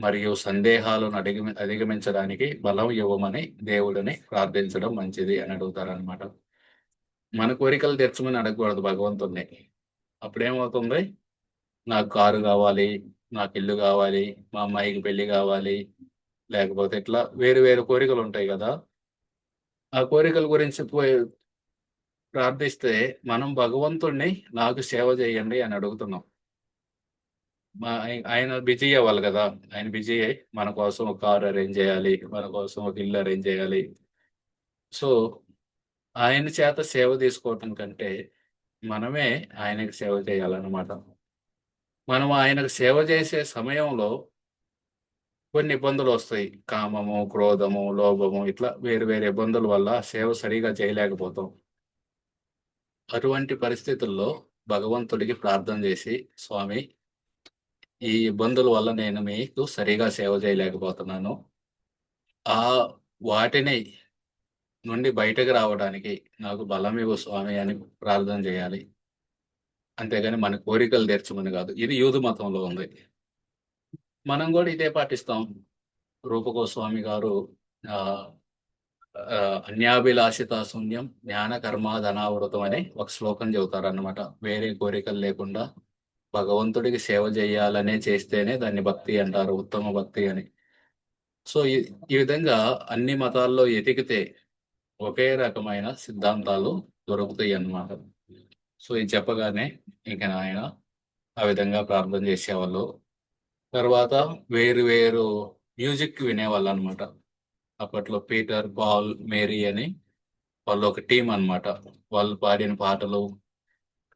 మరియు సందేహాలను అధిగమించడానికి బలం ఇవ్వమని దేవుడిని ప్రార్థించడం మంచిది అని అడుగుతారనమాట. మన కోరికలు తీర్చమని అడగకూడదు భగవంతుడిని. అప్పుడేమవుతుంది? నాకు కారు గావాలి, నాకు ఇల్లు గావాలి, మా అమ్మాయికి పెళ్లి గావాలి, లేకపోతే ఇట్లా వేరు వేరు కోరికలుంటాయి గదా! ఆ కోరికల గురించి ప్రార్థిస్తే మనం భగవంతుడిని నాకు సేవ చేయండి అని అడుగుతున్నాం. ఆయన బిజీ అవ్వాలి గదా! ఆయన బిజీ అయ్యి మన కోసం ఒక కార్ అరేంజ్ జేయాలి. మన కోసం ఒక ఇల్లు అరేంజ్ జేయాలి. సో, ఆయన చేత సేవ తీసుకోవటం కంటే, మనమే ఆయనకి సేవ చేయాలనమాట. మనం ఆయనకు సేవ చేసే సమయంలో కొన్ని ఇబ్బందులొస్తాయి. కామము, క్రోధము, లోభము ఇట్లా వేరు వేరు ఇబ్బందుల వల్ల సేవ సరిగ్గా చేయలేకపోతాం. అటువంటి పరిస్థితుల్లో భగవంతుడికి ప్రార్థన జేసి, స్వామి ఈ ఇబ్బందుల వల్ల నేను మీకు సరిగా సేవ చేయలేకపోతున్నాను. ఆహ్, వాటిని నుండి బయటకు రావడానికి నాకు బలం ఇవ్వు స్వామి అని ప్రార్థన చేయాలి. అంతేగాని మన కోరికలు తీర్చమని కాదు. ఇది యూదు మతంలో ఉంది. మనం కూడా ఇదే పాటిస్తాం. రూపగోస్వామి గారు ఆహ్, అన్యాభిలాషిత శూన్యం జ్ఞాన కర్మ ధనావృతం అని ఒక శ్లోకం చెబుతారన్నమాట. వేరే కోరికలు లేకుండా భగవంతుడికి సేవ చేయాలనే చేస్తేనే దాన్ని భక్తి అంటారు. ఉత్తమ భక్తి అని. సో, ఈ విధంగా అన్ని మతాల్లో ఎతికితే ఒకే రకమైన సిద్ధాంతాలు దొరుకుతాయన్నమాట. సో, ఇది చెప్పగానే ఇంక ఆయన ఆ విధంగా ప్రార్థన చేసేవాళ్ళు. తర్వాత వేరు వేరు మ్యూజిక్ వినేవాళ్ళనమాట. అప్పట్లో పీటర్, పాల్, మేరీ అని వాళ్ళు ఒక టీమ్ అన్నమాట. వాళ్ళు పాడిన పాటలు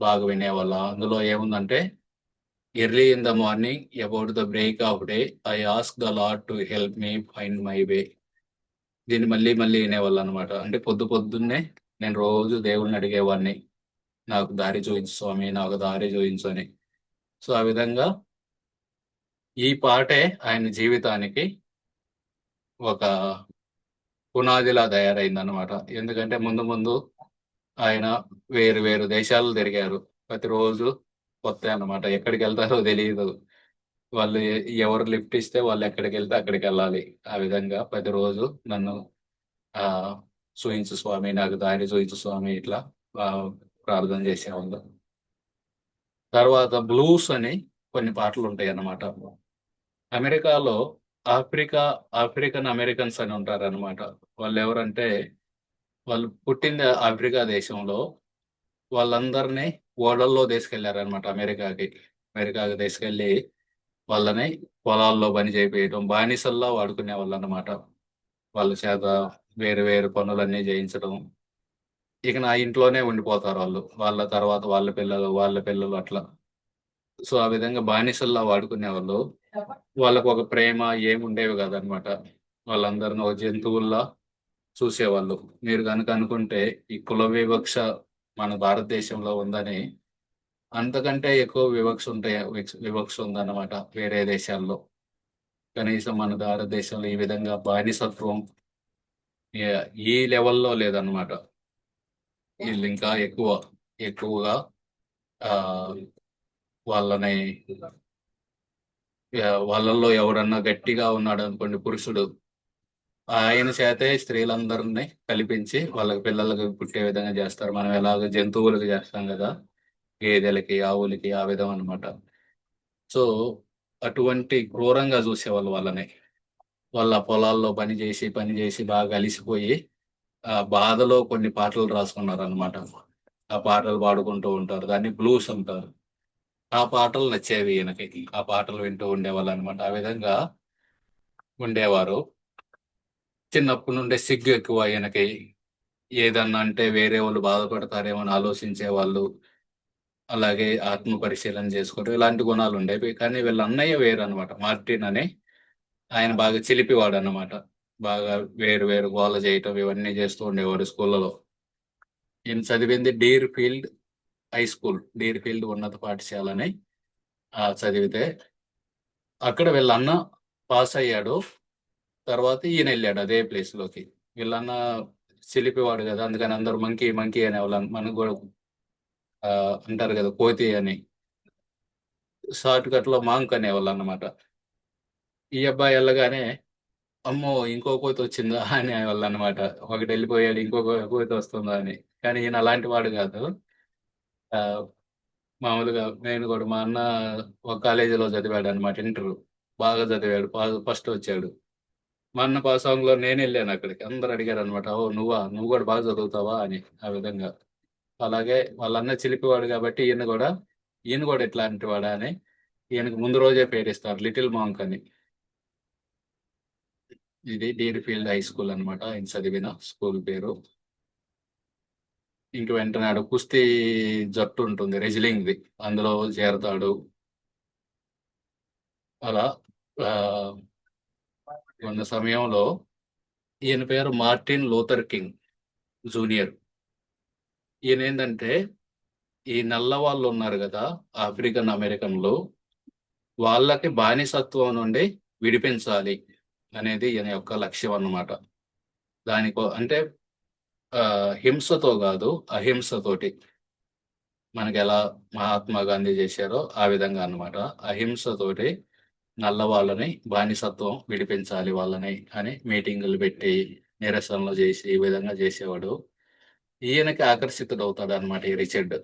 బాగా వినేవాళ్ళం. అందులో ఏముందంటే, early in the morning about the break of day I ask the lord to help me find my way. దీన్ని మళ్ళీ మళ్ళీ వినేవాళ్ళనమాట. అంటే పొద్దున్నే నేను రోజు దేవుడిని అడిగేవాడిని. నాకు దారి చూపించు స్వామి, నాకు దారి చూపించు అని. సో, ఆ విధంగా ఈ పాటే ఆయన జీవితానికి ఒక పునాదిలా తయారైందనమాట. ఎందుకంటే ముందు ముందు ఆయన వేరు వేరు దేశాలు తిరిగారు. ప్రతిరోజు కొత్తే అన్నమాట. ఎక్కడికెళ్తారో తెలీదు. వాళ్ళు ఎవరు లిఫ్ట్ ఇస్తే వాళ్ళు ఎక్కడికెళ్తే అక్కడికెళ్ళాలి. ఆ విధంగా ప్రతిరోజు నన్ను చూయించు స్వామి, నాకు దారి చూయించు స్వామి ఇట్లా ప్రార్థన చేసేవాళ్ళు. తర్వాత బ్లూస్ అని కొన్ని పాటలుంటాయన్నమాట. అమెరికాలో ఆఫ్రికన్ అమెరికన్స్ అని ఉంటారన్నమాట. వాళ్ళెవరంటే, వాళ్ళు పుట్టింది ఆఫ్రికా దేశంలో. వాళ్ళందరినీ ఓడల్లో తీసుకెళ్లారన్నమాట అమెరికాకి. అమెరికాకి తీసుకెళ్ళి వాళ్ళని పొలాల్లో పని చేపియటం, బానిసల్లా వాడుకునేవాళ్ళన్నమాట. వాళ్ళ చేత వేరు వేరు పనులన్నీ చేయించడం. ఇక నా ఇంట్లోనే ఉండిపోతారు వాళ్ళు. వాళ్ళ తర్వాత వాళ్ళ పిల్లలు అట్లా. సో, ఆ విధంగా బానిసల్లా వాడుకునేవాళ్ళు. వాళ్ళకొక ప్రేమ ఏముండేవి కాదనమాట. వాళ్ళందరిని ఒక జంతువుల్లా చూసేవాళ్ళు. మీరు గనుక అనుకుంటే ఈ కుల వివక్ష మన భారతదేశంలో ఉందని, అంతకంటే ఎక్కువ వివక్ష ఉందన్నమాట వేరే దేశాల్లో. కనీసం మన భారతదేశంలో ఈ విధంగా బానిసత్వం ఈ లెవెల్‌లో లేదన్నమాట. ఈళ్ళింకా ఎక్కువగా ఆహ్, వాళ్ళని వాళ్ళల్లో ఎవరన్నా గట్టిగా ఉన్నాడనుకోండి పురుషుడు, ఆయన చేతే స్త్రీలందరిని కల్పించి వాళ్ళకి పిల్లలకి పుట్టే విధంగా చేస్తారు. మనం ఎలాగో జంతువులకి చేస్తాం గదా! గేదెలకి, ఆవులకి ఆ విధం అన్నమాట. సో, అటువంటి క్రూరంగా చూసేవాళ్ళు వాళ్ళని. వాళ్ళ పొలాల్లో పని చేసి బాగా అలిసిపోయి, ఆ బాధలో కొన్ని పాటలు రాసుకున్నారన్నమాట. ఆ పాటలు పాడుకుంటూ ఉంటారు. దాన్ని బ్లూస్ అంటారు. ఆ పాటలు నచ్చేవి ఈయనకి. ఆ పాటలు వింటూ ఉండేవాళ్ళన్నమాట. ఆ విధంగా ఉండేవారు. చిన్నప్పటి నుండే సిగ్గు ఎక్కువ ఈయనకి. ఏదన్నా అంటే వేరే వాళ్ళు బాధపడతారేమో అని ఆలోచించేవాళ్ళు. అలాగే ఆత్మ పరిశీలన చేసుకోవడం ఇలాంటి గుణాలుండేవి. కానీ వీళ్ళ అన్నయ్య వేరన్నమాట. మార్టిన్ అని ఆయన బాగా చిలిపివాడన్నమాట. బాగా వేరు వేరు గోల చేయటం ఇవన్నీ చేస్తూ ఉండేవాడు స్కూళ్ళలో. ఈయన చదివింది Deere field high school. Deerfield ఉన్నత పాఠశాలని చదివితే అక్కడ వీళ్ళన్న పాస్ అయ్యాడు. తర్వాత ఈయనెళ్ళాడు అదే ప్లేస్‌లోకి. వీళ్ళన్న చిలిపివాడు గదా! అందుకని అందరూ మంకీ, మంకీ అనేవాళ్ళు. మనకు గూడా అంటారు గదా! కోతి అని. షార్ట్ కట్‌లో మాంక్ అనేవాళ్ళన్నమాట. ఈ అబ్బాయి ఎళ్ళగానే, అమ్మో! ఇంకో కోతొచ్చిందా అనేవాళ్ళన్నమాట. ఒకటెళ్ళిపోయాడు ఇంకొక కోతొస్తుందా అని. కానీ ఈయన అలాంటి వాడు గాదు. ఆహ్, మామూలుగా నేను గూడా మా అన్న ఒక కాలేజీలో చదివాడన్నమాట ఇంటరు. బాగా చదివాడు. ఫస్టొచ్చాడు. మా అన్న పాసాంగ్‌లో నేనెళ్ళానక్కడికి. అందరూ అడిగారన్నమాట. ఓహ్! నువ్వా? నువ్వు గూడా బాగా చదువుతావా అని. ఆ విధంగా. అలాగే వాళ్ళన్న చిలిపివాడు గాబట్టి ఈయన గూడా ఇట్లాంటి వాడా అని ఈయనకి ముందు రోజే పేరిస్తారు. లిటిల్ మాంక్ అని. ఇది డీర్ ఫీల్డ్ హై స్కూల్ అన్నమాట. ఆయన చదివిన స్కూల్ పేరు. ఇంక వెంటనే ఆడ కుస్తీ జట్టు ఉంటుంది రెజ్లింగ్‌ది. అందులో చేరతాడు. అలా ఆహ్, ఉన్న సమయంలో ఈయన పేరు మార్టిన్ లూథర్ కింగ్ జూనియర్. ఈయనేందంటే ఈ నల్ల వాళ్ళున్నారు గదా! ఆఫ్రికన్ అమెరికన్‌లు వాళ్ళకి బానిసత్వం నుండి విడిపించాలి అనేది ఈయన యొక్క లక్ష్యం అన్నమాట. అంటే హింసతో కాదు, అహింసతోటి. మనకెలా మహాత్మా గాంధీ చేశారో ఆ విధంగా అన్నమాట. అహింసతోటి నల్ల వాళ్ళని బానిసత్వం విడిపించాలి వాళ్ళని అని మీటింగులు పెట్టి, నిరసనలు చేసి, ఈ విధంగా చేసేవాడు. ఈయనకి ఆకర్షితుడవుతాడన్నమాట ఈ రిచర్డ్.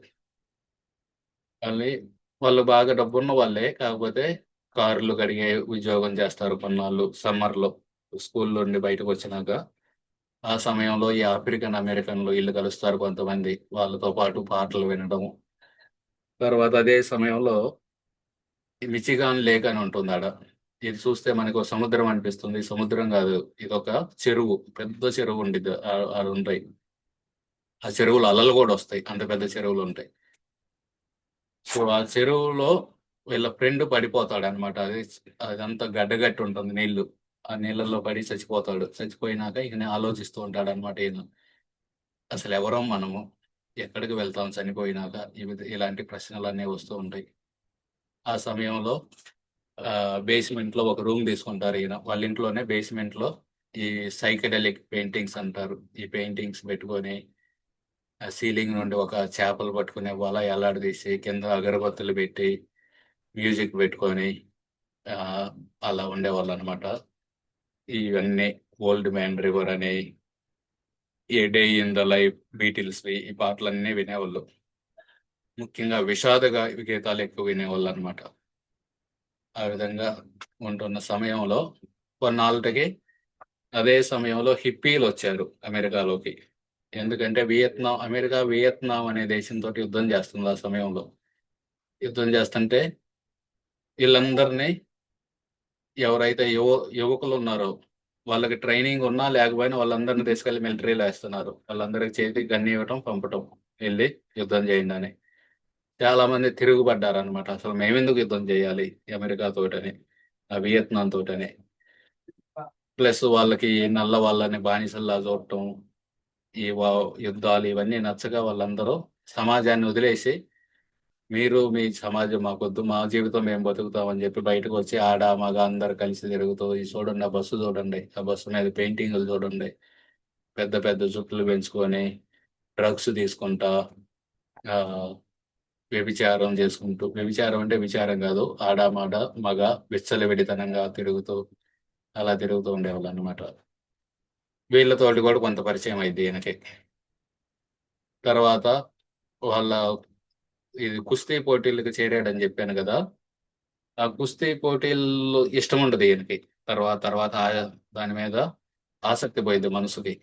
మళ్ళీ వాళ్ళు బాగా డబ్బున్న వాళ్ళే. కాకపోతే కార్లు కడిగే ఉద్యోగం చేస్తారు కొన్నాళ్ళు సమ్మర్‌లో. స్కూల్ నుండి బయటకొచ్చినాక. ఆ సమయంలో ఈ ఆఫ్రికన్ అమెరికన్‌లు ఈళ్ళు కలుస్తారు కొంతమంది. వాళ్ళతో పాటు పాటలు వినడం. తర్వాత అదే సమయంలో ఈ మిచిగాన్ లేక్ అని ఉంటుందాడ. ఇది చూస్తే మనకో సముద్రం అనిపిస్తుంది. సముద్రం గాదు. ఇదొక చెరువు. పెద్ద చెరువు ఉండిద్ది. ఆడుంటాయి. ఆ చెరువులో అలలు గూడా ఒస్తాయి. అంత పెద్ద చెరువులుంటాయి. సో, ఆ చెరువులో వీళ్ళ ఫ్రెండ్ పడిపోతాడనమాట. అదంతా గడ్డగట్టి ఉంటుంది నీళ్ళు. ఆ నీళ్ళల్లో పడి చచ్చిపోతాడు. చచ్చిపోయినాక ఇకనే ఆలోచిస్తూ ఉంటాడనమాట ఈయన. అసలెవరం మనము? ఎక్కడికి వెళ్తాం చనిపోయినాక? ఇలాంటి ప్రశ్నలన్నీ వస్తూ ఉంటాయి. ఆ సమయంలో బేస్‌మెంట్‌లో ఒక రూమ్ తీసుకుంటారు ఈయన. వాళ్ళ ఇంట్లోనే బేస్‌మెంట్‌లో ఈ సైకెడెలిక్ పెయింటింగ్స్ అంటారు. ఈ పెయింటింగ్స్ పెట్టుకొని ఆ సీలింగ్ నుండి ఒక చేపలు పట్టుకునే వల ఎలాడదీసి కింద అగరబత్తులు పెట్టి, మ్యూజిక్ పెట్టుకొని ఆహ్, అలా ఉండేవాళ్ళనమాట. ఇవన్నీ 'ఓల్డ్ మ్యాన్ రివర్' అని, 'ఏ డే ఇన్ ద లైఫ్' బీటిల్స్‌వి ఈ పాటలన్నీ వినేవాళ్ళు. ముఖ్యంగా గీతాలు ఎక్కువ వినేవాళ్ళనమాట. ఆ విధంగా ఉంటున్న సమయంలో కొన్నాళ్ళకి అదే సమయంలో హిప్పీలొచ్చారు అమెరికాలోకి. ఎందుకంటే వియత్నాం అనే దేశంతోటి యుద్ధం చేస్తుంది ఆ సమయంలో. యుద్ధం చేస్తుంటే ఈళ్ళందరినీ ఎవరైతే యువకులున్నారో వాళ్ళకి ట్రైనింగ్ ఉన్నా లేకపోయినా వాళ్ళందరిని తీసుకెళ్ళి మిలిటరీలో ఏస్తున్నారు. వాళ్ళందరికి చేతికి గన్ ఇవ్వటం, పంపటం. ఎళ్లి యుద్ధం చేయండని. చాలా మంది తిరుగుబడ్డారనమాట. అసలు మేమెందుకు యుద్ధం చేయాలి అమెరికా తోటని, వియత్నాం తోటని. ప్లస్ వాళ్ళకి నల్ల వాళ్ళని బానిసల్లా చూడటం, ఈ యుద్ధాలు ఇవన్నీ నచ్చక వాళ్ళందరూ సమాజాన్ని వదిలేసి, మీరు మీ సమాజం మాకొద్దు, మా జీవితం మేము బతుకుతాం అని చెప్పి బయటకొచ్చి ఆడ, మగ అందరూ కలిసి తిరుగుతూ చూడండి ఆ బస్సు చూడండి. ఆ బస్సు మీద పెయింటింగులు చూడండి. పెద్ద పెద్ద జుట్లు పెంచుకొని, డ్రగ్స్ తీసుకుంటా, ఆహ్, వ్యభిచారం చేసుకుంటూ వ్యభిచారం అంటే విచారం కాదు. ఆడ, మగ విచ్చలవిడితనంగా తిరుగుతూ, అలా తిరుగుతూ ఉండేవాళ్ళనమాట. వీళ్ళతోటి కూడా కొంత పరిచయం అయిద్ది ఈయనకి. తర్వాత వాళ్ళ ఇది కుస్తీ పోటీలకి చేరాడని జెప్పాను గదా! ఆ కుస్తీ పోటీల్లో ఇష్టముండదు ఈయనకి. తర్వాత దాని మీద ఆసక్తి పోయిద్ది మనసుకి.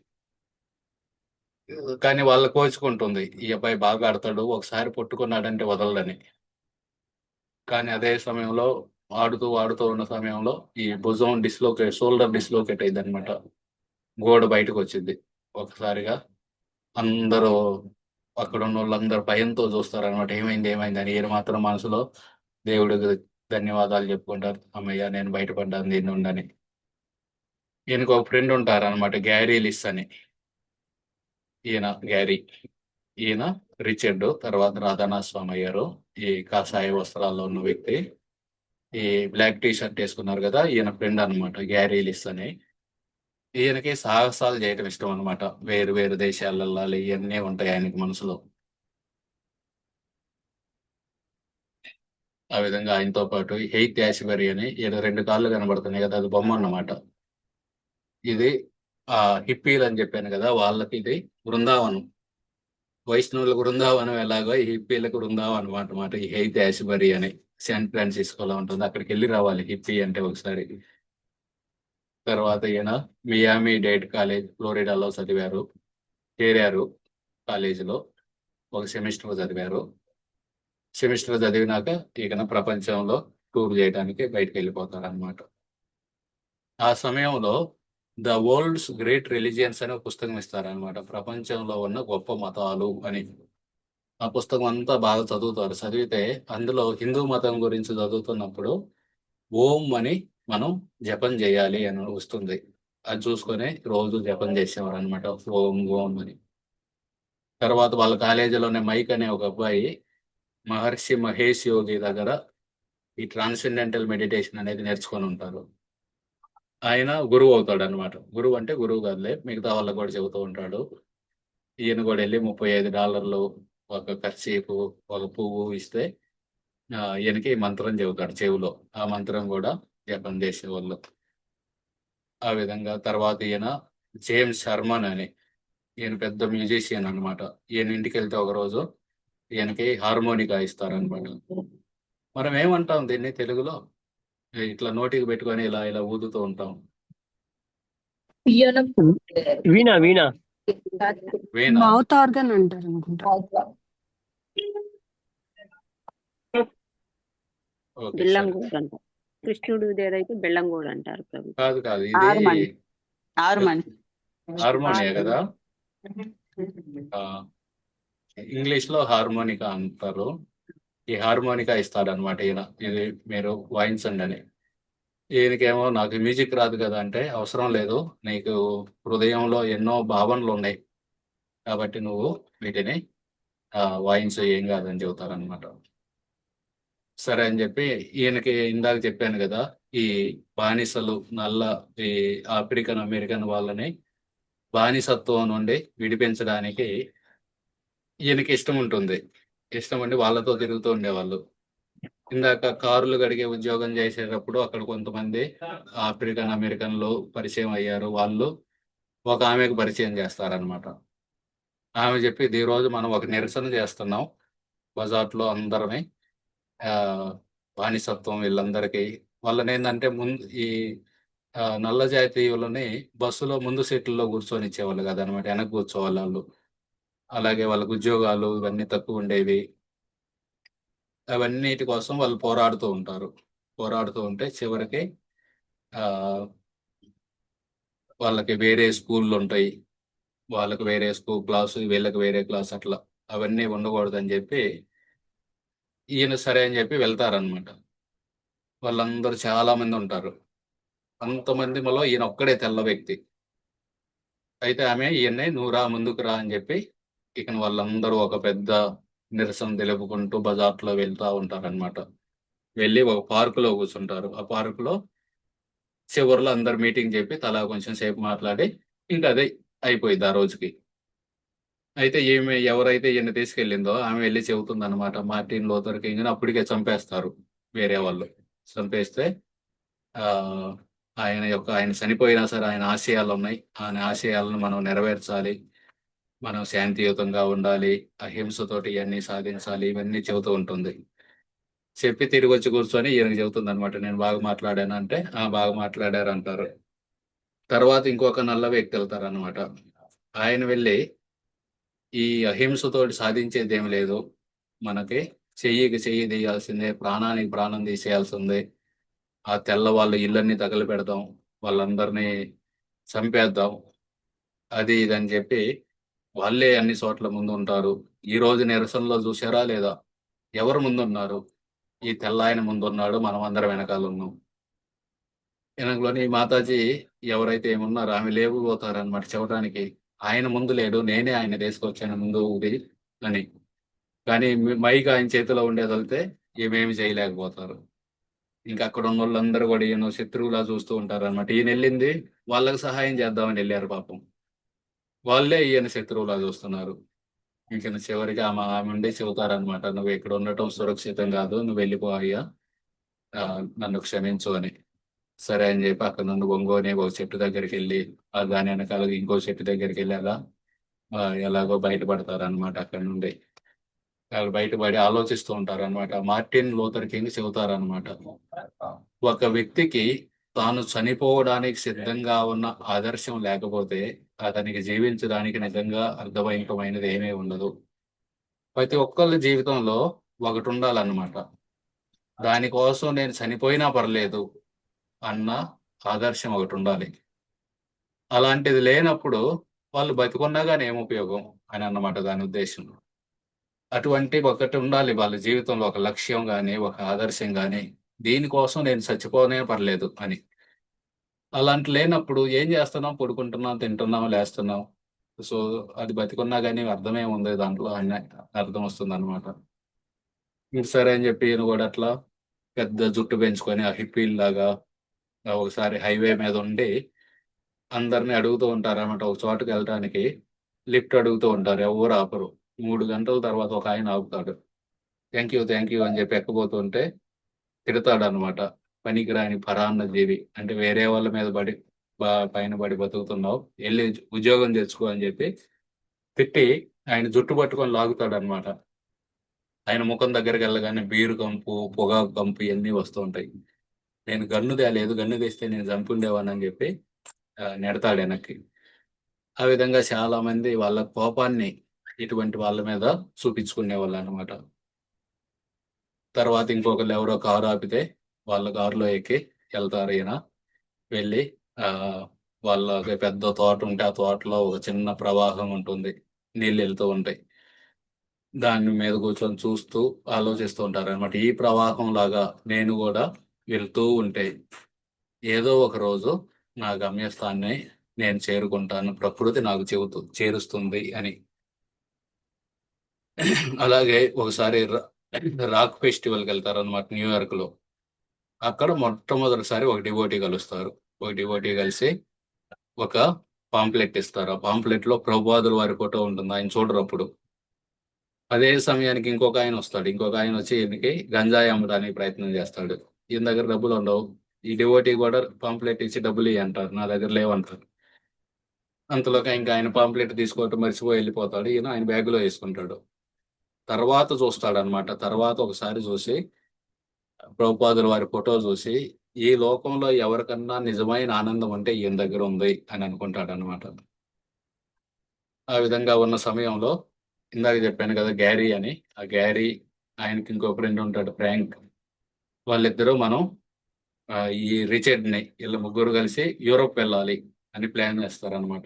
కానీ వాళ్ళ కోచ్‌కుంటుంది. ఈ అబ్బాయి బాగా ఆడతాడు. ఒకసారి పట్టుకున్నాడంటే వదలడని. కానీ అదే సమయంలో ఆడుతూ ఉన్న సమయంలో ఈ షోల్డర్ డిస్‌లొకేట్ అయ్యిద్దనమాట. గోడ బయటకొచ్చిద్ది. ఒకసారిగా అందరూ అక్కడున్నోళ్ళందరూ భయంతో చూస్తారనమాట. ఏమైందని. ఈయన మాత్రం మనసులో దేవుడికి ధన్యవాదాలు చెప్పుకుంటారు. హమ్మయ్య! నేను బయటపడ్డాను దీని నుండని. ఈయనకొక ఫ్రెండ్ ఉంటారనమాట. గ్యారీ లిస్ అని. ఈయన గ్యారీ. ఈయన రిచర్డ్. తర్వాత రాధానాథ్ అయ్యారు. ఈ కాషాయ వస్త్రాల్లో ఉన్న వ్యక్తి. ఈ బ్లాక్ టీ షర్ట్ ఏసుకున్నారు గదా! ఈయన ఫ్రెండ్ అనమాట. గ్యారీ లిస్ అని. ఈయనకి సాహసాలు చేయటం ఇష్టం అనమాట. వేరు వేరు దేశాలెళ్ళాలి ఇయన్నీ ఉంటాయి ఆయనకి మనసులో. ఆ విధంగా ఆయనతో పాటు హెయిత్ యాష్‌బెర్రీ అని ఈడ 2 కాళ్ళు కనబడుతున్నాయి గదా! అది బొమ్మన్నమాట. ఇది హిప్పీలని జెప్పాను గదా! వాళ్ళకిది బృందావనం. వైష్ణవులకు బృందావనం ఎలాగో ఈ హిప్పీలకు బృందావనం అన్నమాట. ఈ హెయిత్ యాష్‌బెర్రీ అని. శాన్ ఫ్రాన్సిస్కోలో ఉంటుంది. అక్కడికెళ్లి రావాలి హిప్పీ అంటే ఒకసారి. తర్వాత ఈయన మియామి డేడ్ కాలేజ్ ఫ్లోరిడాలో చేరారు కాలేజీలో. ఒక సెమిస్టర్ చదివారు. సెమిస్టర్ చదివినాక ఇకన ప్రపంచంలో టూర్ జేయడానికి బయటికెళ్ళిపోతారనమాట. ఆ సమయంలో 'ద వరల్డ్స్ గ్రేట్ రిలిజియన్స్' అనే ఒక పుస్తకం ఇస్తారనమాట. ప్రపంచంలో ఉన్న గొప్ప మతాలు అని. ఆ పుస్తకం అంతా బాగా చదువుతారు. చదివితే అందులో హిందూ మతం గురించి చదువుతున్నప్పుడు ఓం అని మనం జపం జేయాలి అని వస్తుంది. అది చూసుకొని రోజు జపం చేసేవారనమాట. ఓం ఓం అని. తర్వాత వాళ్ళ కాలేజీలోనే మైక్ అనే ఒక అబ్బాయి మహర్షి మహేష్ యోగి దగ్గర ఈ ట్రాన్సెండెంటల్ మెడిటేషన్ అనేది నేర్చుకొనుంటారు. ఆయన గురువవుతాడనమాట. గురువంటే గురువు కాదులే. మిగతా వాళ్ళకి గూడా చెబుతూ ఉంటాడు. ఈయన కూడా వెళ్ళి $35 ఒక కర్చీపు, ఒక పువ్వు ఇస్తే ఈయనకి మంత్రం చెబుతాడు చెవిలో. ఆ మంత్రం కూడా జపం చేసేవాళ్ళు. ఆ విధంగా తర్వాత ఈయన జేమ్స్ హర్మన్ అని, ఈయన పెద్ద మ్యూజిషియన్ అన్నమాట. ఈయన ఇంటికి వెళ్తే ఒకరోజు ఈయనకి హార్మోనికా ఇస్తారనమాట. మనం ఏమంటాం దీన్ని తెలుగులో? ఇట్లా నోటికి పెట్టుకొని ఇలా ఇలా ఊదుతూ ఉంటాం. వీణ వీణ వీణ. మౌత్ ఆర్గన్ అంటారు అనుకుంటా. ఓకే, సరే. బెల్లంగూడు అంటారు. కృష్ణుడు ఏదైతే బెల్లంగూడు అంటారు ప్రభు. కాదు కాదు, హార్మోని. ఇది హార్మోని. హార్మోనియా కదా. ఇంగ్లీష్ లో హార్మోనికా అంటారు. ఈ హార్మోనికా ఇస్తాడనమాట ఈయన. ఇది మీరు వాయించండి అని. ఈయనకేమో నాకు మ్యూజిక్ రాదు కదా అంటే, అవసరం లేదు, నీకు హృదయంలో ఎన్నో భావనలు ఉన్నాయి కాబట్టి నువ్వు వీటిని వాయించు, ఏం కాదని చెబుతారనమాట. సరే అని చెప్పి ఈయనకి ఇందాక చెప్పాను కదా, ఈ బానిసలు ఈ ఆఫ్రికన్ అమెరికన్ వాళ్ళని బానిసత్వం నుండి విడిపించడానికి ఈయనకి ఇష్టం ఉంటుంది. ఇష్టం ఉండి వాళ్ళతో తిరుగుతూ ఉండేవాళ్ళు. ఇందాక కారులు కడిగే ఉద్యోగం చేసేటప్పుడు అక్కడ కొంతమంది ఆఫ్రికన్ అమెరికన్లు పరిచయం అయ్యారు. వాళ్ళు ఒక ఆమెకు పరిచయం చేస్తారనమాట. ఆమె చెప్పి, ఈ రోజు మనం ఒక నిరసన చేస్తున్నాం బజార్లో అందరమే, బానిసత్వం వీళ్ళందరికీ. వాళ్ళని ఏంటంటే ముందు ఈ నల్ల జాతీయులని బస్సులో ముందు సీట్లలో కూర్చొని ఇచ్చేవాళ్ళు కదనమాట, వెనక్కి కూర్చోవాలి వాళ్ళు. అలాగే వాళ్ళకు ఉద్యోగాలు ఇవన్నీ తక్కువ ఉండేవి. అవన్నిటి కోసం వాళ్ళు పోరాడుతూ ఉంటారు. పోరాడుతూ ఉంటే చివరికి వాళ్ళకి వేరే స్కూళ్ళు ఉంటాయి, వాళ్ళకి వేరే స్కూల్ క్లాసు, వీళ్ళకి వేరే క్లాస్, అట్లా అవన్నీ ఉండకూడదని చెప్పి ఈయన సరే అని చెప్పి వెళ్తారనమాట. వాళ్ళందరూ చాలా మంది ఉంటారు. అంతమందిలో ఈయన ఒక్కడే తెల్ల వ్యక్తి. అయితే ఆమె ఈయన్ని నువ్వు రా, ముందుకు రా అని చెప్పి ఇక వాళ్ళందరూ ఒక పెద్ద నిరసన తెలుపుకుంటూ బజార్లో వెళ్తూ ఉంటారనమాట. వెళ్ళి ఒక పార్కులో కూర్చుంటారు. ఆ పార్కులో చివరిలో అందరు మీటింగ్ చెప్పి తలా కొంచెం సేపు మాట్లాడి ఇంకా అదే అయిపోయింది ఆ రోజుకి. అయితే ఈమె ఎవరైతే ఈయన తీసుకెళ్ళిందో ఆమె వెళ్ళి చెబుతుంది అనమాట, మార్టిన్ లూథర్ కింగ్ అప్పటికే చంపేస్తారు వేరే వాళ్ళు. చంపేస్తే ఆయన చనిపోయినా సరే ఆయన ఆశయాలు ఉన్నాయి, ఆయన ఆశయాలను మనం నెరవేర్చాలి, మనం శాంతియుతంగా ఉండాలి, అహింసతోటి ఇవన్నీ సాధించాలి, ఇవన్నీ చెబుతూ ఉంటుంది. చెప్పి తిరిగి వచ్చి కూర్చొని ఈయనకి చెబుతుంది అనమాట, నేను బాగా మాట్లాడాను అంటే బాగా మాట్లాడారు అంటారు. తర్వాత ఇంకొక నల్ల వ్యక్తి వెళ్తారు అనమాట. ఆయన వెళ్ళి, ఈ అహింసతోటి సాధించేది ఏమి లేదు, మనకి చెయ్యికి చెయ్యి తీయాల్సిందే, ప్రాణానికి ప్రాణం తీసేయాల్సిందే, ఆ తెల్ల వాళ్ళ ఇళ్ళన్నీ తగలు పెడదాం, వాళ్ళందరినీ చంపేద్దాం, అది ఇదని చెప్పి వాళ్ళే అన్ని చోట్ల ముందు ఉంటారు. ఈ రోజు నిరసనలో చూసారా లేదా, ఎవరు ముందున్నారు? ఈ తెల్ల ఆయన ముందున్నాడు, మనం అందరం వెనకాల ఉన్నాం. వెనకలోని మాతాజీ ఎవరైతే ఏమున్నారో ఆమె లేకపోతారనమాట చెప్పడానికి, ఆయన ముందు లేడు, నేనే ఆయన తీసుకొచ్చాను ముందు అని. కానీ మైక్ ఆయన చేతిలో ఉండేదలితే ఏమేమి చేయలేకపోతారు. ఇంకా అక్కడ ఉన్న వాళ్ళందరూ కూడా ఈయన శత్రువులా చూస్తూ ఉంటారు అనమాట. ఈయన వెళ్ళింది వాళ్ళకి సహాయం చేద్దామని వెళ్ళారు పాపం, వాళ్ళే ఈయన శత్రువులా చూస్తున్నారు. ఇంకా చివరికి ఆమె ఉండి చెబుతారనమాట, నువ్వు ఇక్కడ ఉండటం సురక్షితం కాదు, నువ్వు వెళ్ళిపోయా, నన్ను క్షమించు అని. సరే అని చెప్పి అక్కడ నుండి ఒంగోని ఒక చెట్టు దగ్గరికి వెళ్ళి దాని వెనకాల ఇంకో చెట్టు దగ్గరికి వెళ్ళి అలా ఎలాగో బయటపడతారనమాట. అక్కడ నుండి వాళ్ళు బయటపడి ఆలోచిస్తూ ఉంటారు అనమాట. మార్టిన్ లూథర్ కింగ్ చెబుతారనమాట, ఒక వ్యక్తికి తాను చనిపోవడానికి సిద్ధంగా ఉన్న ఆదర్శం లేకపోతే అతనికి జీవించడానికి నిజంగా అర్థవంతమైనది ఏమీ ఉండదు. ప్రతి ఒక్కళ్ళ జీవితంలో ఒకటి ఉండాలన్నమాట, దానికోసం నేను చనిపోయినా పర్లేదు అన్న ఆదర్శం ఒకటి ఉండాలి. అలాంటిది లేనప్పుడు వాళ్ళు బతికున్నా కానీ ఏం ఉపయోగం అని అన్నమాట దాని ఉద్దేశం. అటువంటి ఒకటి ఉండాలి వాళ్ళ జీవితంలో, ఒక లక్ష్యం కానీ ఒక ఆదర్శం కానీ, దీనికోసం నేను చచ్చిపోనే పర్లేదు అని. అలాంటి లేనప్పుడు ఏం చేస్తున్నాం, పడుకుంటున్నాం, తింటున్నాం, లేస్తున్నాం. సో అది బతికున్నా కానీ అర్థమే ఉంది దాంట్లో అని అర్థం వస్తుంది అనమాట. సరే అని చెప్పి ఈయన కూడా అట్లా పెద్ద జుట్టు పెంచుకొని ఆ హిప్పీల్ లాగా ఒకసారి హైవే మీద ఉండి అందరిని అడుగుతూ ఉంటారన్నమాట ఒక చోటుకి వెళ్ళడానికి. లిఫ్ట్ అడుగుతూ ఉంటారు, ఎవరు ఆపరు. 3 గంటల తర్వాత ఒక ఆయన ఆపుతాడు. థ్యాంక్ యూ అని చెప్పి ఎక్కబోతుంటే తిడతాడనమాట. పనికిరాని పరాన్న జీవి, అంటే వేరే వాళ్ళ మీద పడి పైన పడి బతుకుతున్నావు, వెళ్ళి ఉద్యోగం తెచ్చుకో అని చెప్పి తిట్టి ఆయన జుట్టు పట్టుకొని లాగుతాడనమాట. ఆయన ముఖం దగ్గరికి వెళ్ళగానే బీరు కంపు, పొగాకు కంపు ఇవన్నీ వస్తూ ఉంటాయి. నేను గన్ను తేలేదు, గన్ను తెస్తే నేను చంపుండేవాడిని అని చెప్పి నెడతాడు వెనక్కి. ఆ విధంగా చాలా మంది వాళ్ళ కోపాన్ని ఇటువంటి వాళ్ళ మీద చూపించుకునేవాళ్ళు అనమాట. తర్వాత ఇంకొకళ్ళు ఎవరో కారు ఆపితే వాళ్ళ కారులో ఎక్కి వెళ్తారు. ఈయన వెళ్ళి ఆ వాళ్ళకి పెద్ద తోట ఉంటే ఆ తోటలో ఒక చిన్న ప్రవాహం ఉంటుంది, నీళ్ళు వెళ్తూ ఉంటాయి. దాని మీద కూర్చొని చూస్తూ ఆలోచిస్తూ ఉంటారు అనమాట. ఈ ప్రవాహం లాగా నేను కూడా వెళ్తూ ఉంటే ఏదో ఒక రోజు నా గమ్యస్థాన్ని నేను చేరుకుంటాను, ప్రకృతి నాకు చేరుస్తుంది అని. అలాగే ఒకసారి రాక్ ఫెస్టివల్కి వెళ్తారు అనమాట, న్యూయార్క్ లో. అక్కడ మొట్టమొదటిసారి ఒక డివోటీ కలుస్తారు. ఒక డివోటీ కలిసి ఒక పాంప్లెట్ ఇస్తారు. ఆ పాంప్లెట్ లో ప్రభుపాదుల వారి ఫోటో ఉంటుంది, ఆయన చూడరు అప్పుడు. అదే సమయానికి ఇంకొక ఆయన వస్తాడు. ఇంకొక ఆయన వచ్చి ఈయనకి గంజాయి అమ్మడానికి ప్రయత్నం చేస్తాడు. ఈయన దగ్గర డబ్బులు ఉండవు. ఈ డివోటీ కూడా పాంప్లెట్ ఇచ్చి డబ్బులు ఇయ్యి అంటారు, నా దగ్గర లేవంటారు. అంతలోకి ఇంకా ఆయన పాంప్లెట్ తీసుకోవటం మర్చిపోయి వెళ్ళిపోతాడు. ఈయన ఆయన బ్యాగులో వేసుకుంటాడు. తర్వాత చూస్తాడనమాట. తర్వాత ఒకసారి చూసి ప్రభుపాదుల వారి ఫోటో చూసి ఈ లోకంలో ఎవరికన్నా నిజమైన ఆనందం అంటే ఈయన దగ్గర ఉంది అని అనుకుంటాడు అనమాట. ఆ విధంగా ఉన్న సమయంలో ఇందాక చెప్పాను కదా గ్యారీ అని, ఆ గ్యారీ, ఆయనకి ఇంకో ఫ్రెండ్ ఉంటాడు ఫ్రాంక్. వాళ్ళిద్దరూ మనం ఈ రిచర్డ్ని, వీళ్ళ ముగ్గురు కలిసి యూరోప్ వెళ్ళాలి అని ప్లాన్ చేస్తారనమాట.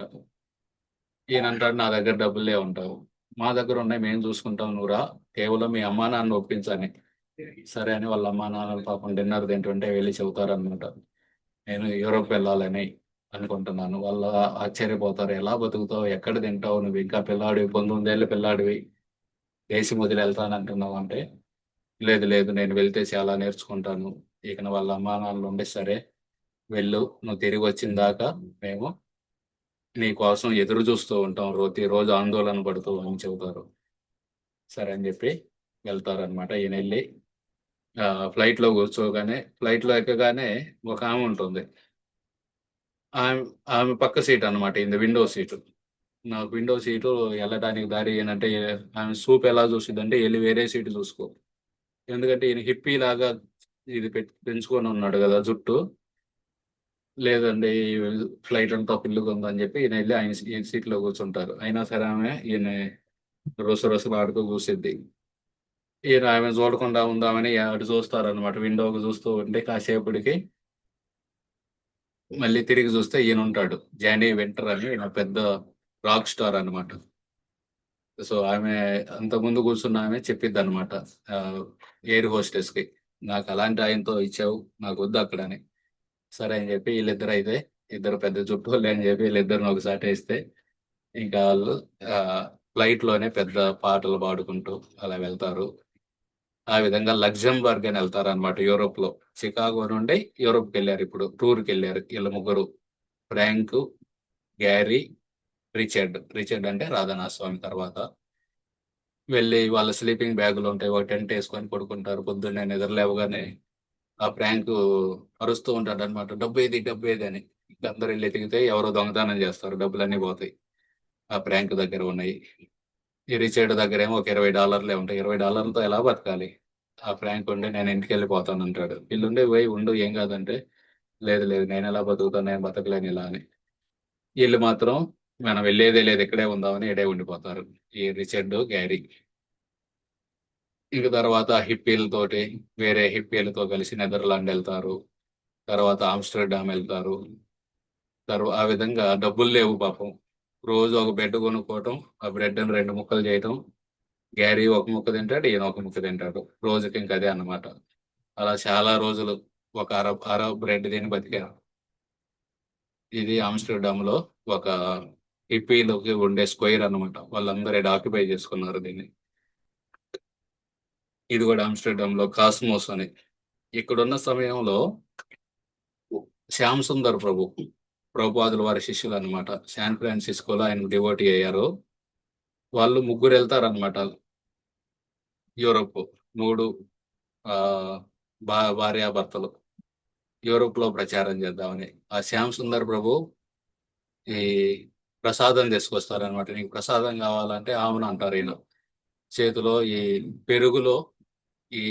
ఈయన అంటాడు, నా దగ్గర డబ్బులే ఉంటావు, మా దగ్గర ఉన్నాయి, మేము చూసుకుంటాం, నువ్వురా, కేవలం మీ అమ్మా నాన్న ఒప్పించని. సరే అని వాళ్ళ అమ్మా నాన్నలు పాపం డిన్నర్ తింటుంటే వెళ్ళి చెబుతారనమాట, నేను యూరోప్ వెళ్ళాలని అనుకుంటున్నాను. వాళ్ళు ఆశ్చర్యపోతారు, ఎలా బతుకుతావు, ఎక్కడ తింటావు, నువ్వు ఇంకా పిల్లాడివి, 19 ఏళ్ళ పిల్లాడివి, దేశం వదిలి వెళ్తానంటున్నావు అంటే, లేదు లేదు నేను వెళ్తే చాలా నేర్చుకుంటాను. ఇక వాళ్ళ అమ్మా నాన్నలు ఉండే, సరే వెళ్ళు, నువ్వు తిరిగి వచ్చిన దాకా మేము నీ కోసం ఎదురు చూస్తూ ఉంటాం, రోజు ఆందోళన పడుతూ అని చెబుతారు. సరే అని చెప్పి వెళ్తారనమాట. ఈయన వెళ్ళి ఫ్లైట్ లో కూర్చోగానే, ఫ్లైట్ లో ఎక్కగానే ఒక ఆమె ఉంటుంది. ఆమె ఆమె పక్క సీట్ అనమాట, ఇది విండో సీటు. నాకు విండో సీటు వెళ్ళడానికి దారి ఏంటంటే, ఆమె సూప్ ఎలా చూసిద్దంటే, వెళ్ళి వేరే సీటు చూసుకో. ఎందుకంటే ఈయన హిప్పీ లాగా ఇది పెంచుకొని ఉన్నాడు కదా జుట్టు. లేదండి, ఫ్లైట్ అంతా ఫుల్గా ఉందని చెప్పి ఈయన వెళ్ళి ఈయన సీట్లో కూర్చుంటారు. అయినా సరే ఆమె ఈయన రొసరొసలు ఆడుతూ చూసిద్ది. ఈయన ఆమె చూడకుండా ఉందామని అటు చూస్తారనమాట. విండోకి చూస్తూ ఉంటే కాసేపటికి మళ్ళీ తిరిగి చూస్తే ఈయన ఉంటాడు, జానీ వింటర్ అని, ఈయన పెద్ద రాక్ స్టార్ అనమాట. సో ఆమె అంతకుముందు కూర్చున్న ఆమె చెప్పిద్ది అనమాట ఎయిర్ హోస్టెస్ కి, నాకు అలాంటి ఆయనతో ఇచ్చావు, నాకు వద్దు అక్కడ అని. సరే అని చెప్పి వీళ్ళిద్దరు అయితే, ఇద్దరు పెద్ద జుట్టు వాళ్ళు అని చెప్పి వీళ్ళిద్దరిని ఒకసారి వేస్తే ఇంకా వాళ్ళు ఫ్లైట్ లోనే పెద్ద పాటలు పాడుకుంటూ అలా వెళ్తారు. ఆ విధంగా లగ్జంబర్గ్ అని వెళ్తారు అనమాట, యూరోప్ లో. చికాగో నుండి యూరోప్కి వెళ్ళారు, ఇప్పుడు టూర్కి వెళ్ళారు వీళ్ళ ముగ్గురు, ఫ్రాంక్, గ్యారీ, రిచర్డ్ అంటే రాధానాథ స్వామి. తర్వాత వెళ్ళి వాళ్ళ స్లీపింగ్ బ్యాగులు ఉంటాయి, ఒక టెంట్ వేసుకొని పడుకుంటారు. పొద్దున్నే నిద్రలేవగానే ఆ ప్రాంక్ అరుస్తూ ఉంటాడు అనమాట, డబ్బు ఏది అని. అందరు వెళ్ళి ఎతికితే ఎవరో దొంగతనం చేస్తారు, డబ్బులన్నీ పోతాయి, ఆ ప్రాంక్ దగ్గర ఉన్నాయి. ఈ రిచర్డ్ దగ్గర ఏమో ఒక $20 ఉంటాయి. $20తో ఎలా బతకాలి? ఆ ఫ్రాంక్ ఉండి నేను ఇంటికి వెళ్ళిపోతాను అంటాడు. వీళ్ళుండే పోయి ఉండు ఏం కాదంటే, లేదు లేదు నేను ఎలా బతుకుతాను, నేను బతకలేను ఇలా అని. వీళ్ళు మాత్రం మనం వెళ్ళేదే లేదు, ఇక్కడే ఉందామని ఇడే ఉండిపోతారు, ఈ రిచర్డ్, గ్యారీ. ఇంక తర్వాత హిప్పీలతోటి, వేరే హిప్పీలతో కలిసి నెదర్లాండ్ వెళ్తారు. తర్వాత ఆమ్స్టర్డామ్ వెళ్తారు. ఆ విధంగా డబ్బులు లేవు పాపం. రోజు ఒక బ్రెడ్ కొనుక్కోవటం, ఆ బ్రెడ్ ని 2 ముక్కలు చేయటం. గ్యారీ ఒక ముక్క తింటాడు, ఈయన ఒక ముక్క తింటాడు, రోజుకి ఇంక అదే అన్నమాట. అలా చాలా రోజులు ఒక అర బ్రెడ్ తిని బతికారు. ఇది ఆమ్స్టర్డామ్ లో ఒక హిప్పీలోకి ఉండే స్క్వేర్ అన్నమాట. వాళ్ళందరూ ఇక్కడ ఆక్యుపై చేసుకున్నారు దీన్ని. ఇది కూడా ఆమ్స్టర్డామ్ లో కాస్మోస్ అని. ఇక్కడున్న సమయంలో శ్యామ్ సుందర్ ప్రభుపాదుల వారి శిష్యులు అనమాట, శాన్ ఫ్రాన్సిస్కోలో ఆయన డివోటీ అయ్యారు. వాళ్ళు ముగ్గురు వెళ్తారనమాట యూరోప్. 3 భార్యాభర్తలు యూరోప్ లో ప్రచారం చేద్దామని. ఆ శ్యామ్ సుందర్ ప్రభు ఈ ప్రసాదం తీసుకొస్తారనమాట. నీకు ప్రసాదం కావాలంటే ఆమెను అంటారు. ఈయన చేతిలో ఈ పెరుగులో ఈ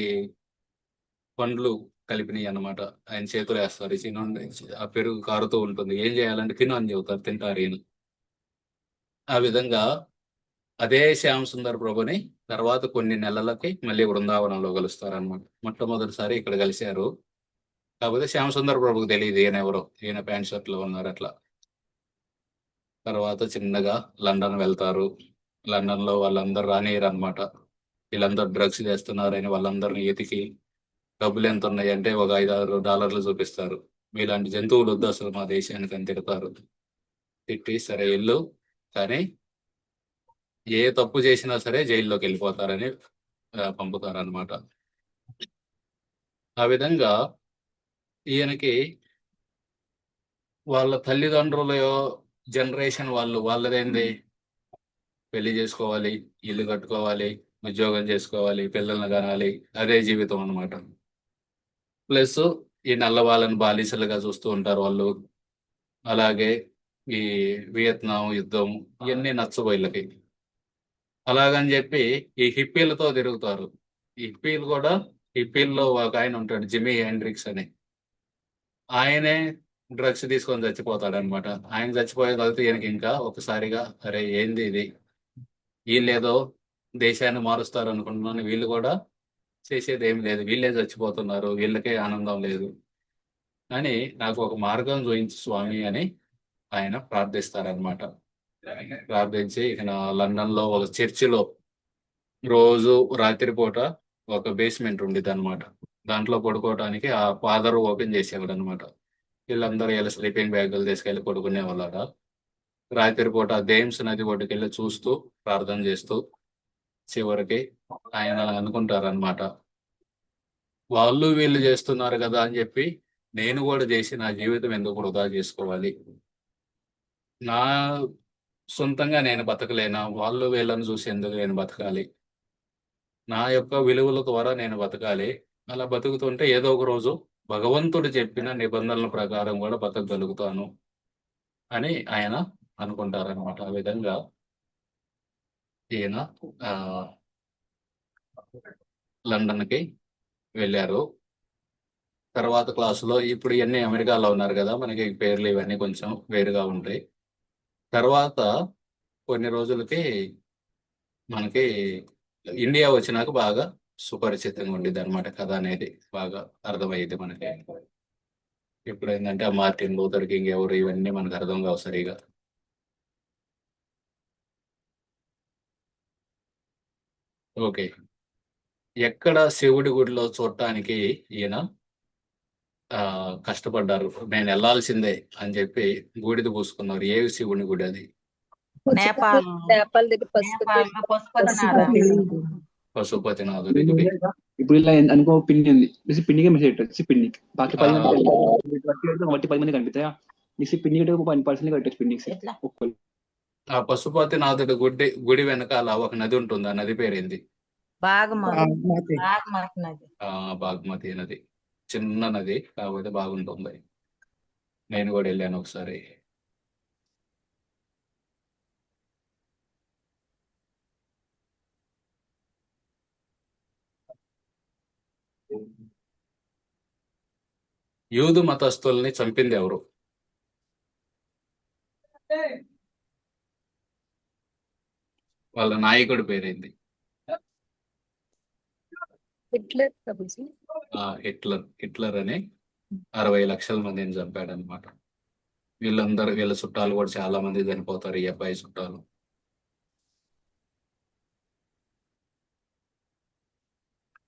పండ్లు కలిపినవి అన్నమాట. ఆయన చేతులు వేస్తారు. ఈ చిన్న ఆ పెరుగు కారుతూ ఉంటుంది. ఏం చేయాలంటే తిను అని చెబుతారు. తింటారు ఈయన. ఆ విధంగా అదే శ్యామ్ సుందర్ ప్రభుని తర్వాత కొన్ని నెలలకి మళ్ళీ బృందావనంలో కలుస్తారనమాట. మొట్టమొదటిసారి ఇక్కడ కలిశారు. కాకపోతే శ్యామ్ సుందర్ ప్రభుకి తెలియదు ఈయన ఎవరో. ఈయన ప్యాంట్ షర్ట్ లో ఉన్నారు అట్లా. తర్వాత చిన్నగా లండన్ వెళ్తారు. లండన్ లో వాళ్ళందరూ రానియరు అనమాట. వీళ్ళందరూ డ్రగ్స్ చేస్తున్నారని వాళ్ళందరిని ఎతికి డబ్బులు ఎంత ఉన్నాయి అంటే ఒక $5-6 చూపిస్తారు. మీలాంటి జంతువులు వద్దు అసలు మా దేశానికి అని తిడతారు. తిట్టి సరే వెళ్ళు, కానీ ఏ తప్పు చేసినా సరే జైల్లోకి వెళ్ళిపోతారని పంపుతారనమాట. ఆ విధంగా ఈయనకి వాళ్ళ తల్లిదండ్రుల జనరేషన్ వాళ్ళదేంది, పెళ్లి చేసుకోవాలి, ఇల్లు కట్టుకోవాలి, ఉద్యోగం చేసుకోవాలి, పిల్లల్ని కనాలి, అదే జీవితం అనమాట. ప్లస్ ఈ నల్ల వాళ్ళని బానిసలుగా చూస్తూ ఉంటారు వాళ్ళు. అలాగే ఈ వియత్నాం యుద్ధం ఇవన్నీ నచ్చవు వీళ్ళకి. అలాగని చెప్పి ఈ హిప్పీలతో తిరుగుతారు. ఈ హిప్పీల్లో ఒక ఆయన ఉంటాడు, జిమీ హెండ్రిక్స్ అని. ఆయనే డ్రగ్స్ తీసుకొని చచ్చిపోతాడనమాట. ఆయన చచ్చిపోయిన తర్వాత ఈయనకి ఇంకా ఒకసారిగా అరే ఏంది ఇది, వీళ్ళేదో దేశాన్ని మారుస్తారు అనుకుంటున్నాను, వీళ్ళు కూడా చేసేది ఏం లేదు, వీళ్ళే చచ్చిపోతున్నారు, వీళ్ళకే ఆనందం లేదు అని నాకు ఒక మార్గం చూపించు స్వామి అని ఆయన ప్రార్థిస్తారనమాట. ప్రార్థించి ఇక లండన్ లో ఒక చర్చిలో రోజు రాత్రిపూట ఒక బేస్మెంట్ ఉండేది అనమాట. దాంట్లో పడుకోవడానికి ఆ ఫాదర్ ఓపెన్ చేసేవాడు అనమాట. వీళ్ళందరూ ఇలా స్లీపింగ్ బ్యాగులు తీసుకెళ్ళి పడుకునే వాళ్ళట. రాత్రిపూట థేమ్స్ నది ఒడ్డుకి వెళ్ళి చూస్తూ ప్రార్థన చేస్తూ చివరికి ఆయన అనుకుంటారనమాట, వాళ్ళు వీళ్ళు చేస్తున్నారు కదా అని చెప్పి నేను కూడా చేసి నా జీవితం ఎందుకు వృధా చేసుకోవాలి, నా సొంతంగా నేను బతకలేనా, వాళ్ళు వీళ్ళని చూసి ఎందుకు నేను బతకాలి, నా యొక్క విలువల ద్వారా నేను బతకాలి. అలా బతుకుతుంటే ఏదో ఒక రోజు భగవంతుడు చెప్పిన నిబంధనల ప్రకారం కూడా బతకగలుగుతాను అని ఆయన అనుకుంటారనమాట. ఆ విధంగా ఈయన లండన్కి వెళ్ళారు. తర్వాత క్లాసులో ఇప్పుడు ఇవన్నీ అమెరికాలో ఉన్నారు కదా, మనకి పేర్లు ఇవన్నీ కొంచెం వేరుగా ఉంటాయి. తర్వాత కొన్ని రోజులకి మనకి ఇండియా వచ్చినాక బాగా సుపరిచితంగా ఉండేది అనమాట. కథ అనేది బాగా అర్థమయ్యేది మనకి. ఇప్పుడు ఏంటంటే ఆ మార్టిన్ లూథర్ కింగ్ ఎవరు ఇవన్నీ మనకు అర్థం కావు సరిగా. ఓకే, ఎక్కడ శివుడి గుడిలో చూడటానికి ఈయన కష్టపడ్డారు, నేను వెళ్ళాల్సిందే అని చెప్పి బూడిద పూసుకున్నారు. ఏ శివుని గుడి అది? నేపాల్ పశుపతినాథుడి గుడి. ఇప్పుడు ఇలా అనుకో పిన్ని ఉంది, పిన్నికి మెసేజ్ పెట్టచ్చు. పిన్నికి బాకీ 10 మంది 10 మంది కనిపిస్తాయా? పిన్ని 10% కట్టచ్చు పిన్నికి. ఆ పశుపతినాథుడి గుడి వెనకాల ఒక నది ఉంటుంది. ఆ నది పేరేంది? బాగ్మతి నది. చిన్న నది కాకపోతే బాగుంటుంది. నేను కూడా వెళ్ళాను ఒకసారి. యూదు మతస్థుల్ని చంపింది ఎవరు? వాళ్ళ నాయకుడి పేరేంది? హిట్లర్ అని 60 లక్షల మందిని చంపాడు అనమాట. వీళ్ళ చుట్టాలు కూడా చాలా మంది చనిపోతారు, ఈ అబ్బాయి చుట్టాలు.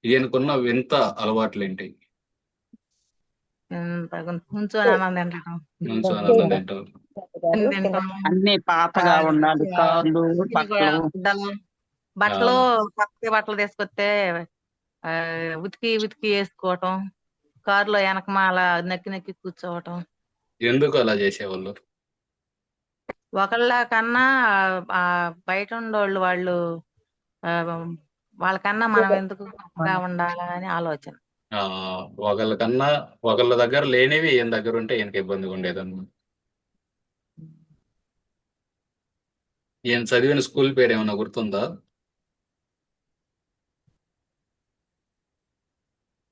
ఈయనకున్న వింత అలవాట్లు ఏంటి? అన్ని పాతగా ఉండాలి, కార్లు బట్టలు కొత్త బట్టలు తీసుకొస్తే ఉతికి వేసుకోవటం, కారులో వెనకమాల నక్కి కూర్చోవటం. ఎందుకు అలా చేసేవాళ్ళు? ఒకళ్ళ కన్నా ఆ బయట ఉండోళ్ళు వాళ్ళు ఆ, వాళ్ళకన్నా మనం ఎందుకు గొప్పగా ఉండాలా అని ఆలోచన. ఆ, ఒకళ్ళ కన్నా ఒకళ్ళ దగ్గర లేనివి ఈయన దగ్గర ఉంటే ఈయనకి ఇబ్బందిగా ఉండేదన్నమాట. ఈయన చదివిన స్కూల్ పేరు ఏమన్నా గుర్తుందా?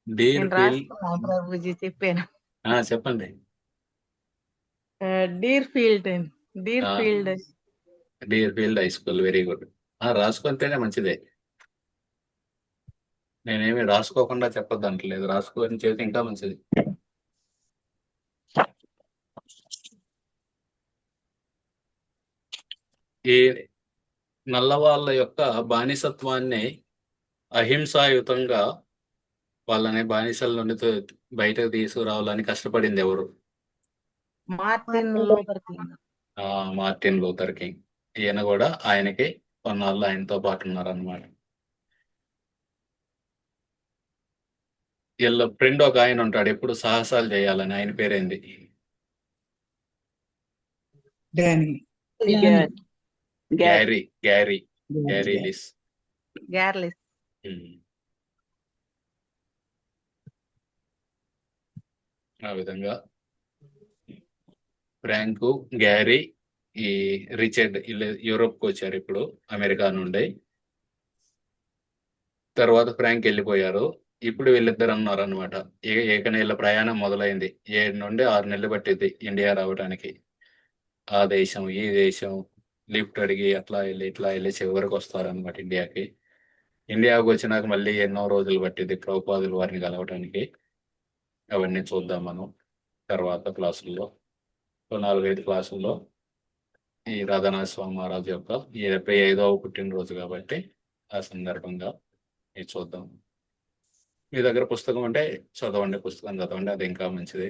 డీర్ నేను ఫీల్డ్. రాసుకున్నాను ప్రభుజీ, చెప్పాను. చెప్పండి. డీర్ ఫీల్డ్ డీర్ ఆ, field deer field high school, very good. రాసుకుంటేనే మంచిదే. నేనేమి రాసుకోకుండా చెప్పొద్దు అంటలేదు, రాసుకొని చేస్తే ఇంకా మంచిది. ఈ నల్లవాళ్ళ యొక్క బానిసత్వాన్ని అహింసాయుతంగా వాళ్ళని బానిసల నుండి బయటకు తీసుకురావాలని కష్టపడింది ఎవరు? Martin Luther king. Martin Luther king. ఈయన కూడా ఆయనకి కొన్నాళ్ళు ఆయనతో పాటు ఉన్నారన్నమాట. వీళ్ళ ఫ్రెండ్ ఒక ఆయన ఉంటాడు, ఎప్పుడు సాహసాలు చేయాలని. ఆయన పేరేంది? గ్యారీ గ్యారీ గ్యారీ లిస్. గ్యార్లిస్. ఆ విధంగా ఫ్రాంకు, గ్యారీ, ఈ రిచర్డ్ వీళ్ళు యూరోప్కి వచ్చారు ఇప్పుడు అమెరికా నుండి. తర్వాత ఫ్రాంక్ వెళ్ళిపోయారు. ఇప్పుడు వీళ్ళిద్దరు అన్నారు అనమాట. ఏకనేళ్ల ప్రయాణం మొదలైంది. 7 నుండి 6 నెలలు పట్టింది ఇండియా రావడానికి. ఆ దేశం ఈ దేశం లిఫ్ట్ అడిగి అట్లా వెళ్ళి ఇట్లా వెళ్ళి చివరికి వస్తారనమాట ఇండియాకి. ఇండియాకి వచ్చినాక మళ్ళీ ఎన్నో రోజులు పట్టింది ప్రభుపాదుల వారిని కలవడానికి. అవన్నీ చూద్దాం మనం తర్వాత క్లాసుల్లో. 4-5 క్లాసుల్లో ఈ రాధానాథ స్వామి మహారాజు యొక్క 75వ పుట్టినరోజు కాబట్టి ఆ సందర్భంగా ఇది చూద్దాం. మీ దగ్గర పుస్తకం అంటే చదవండి, పుస్తకం చదవండి, అది ఇంకా మంచిది.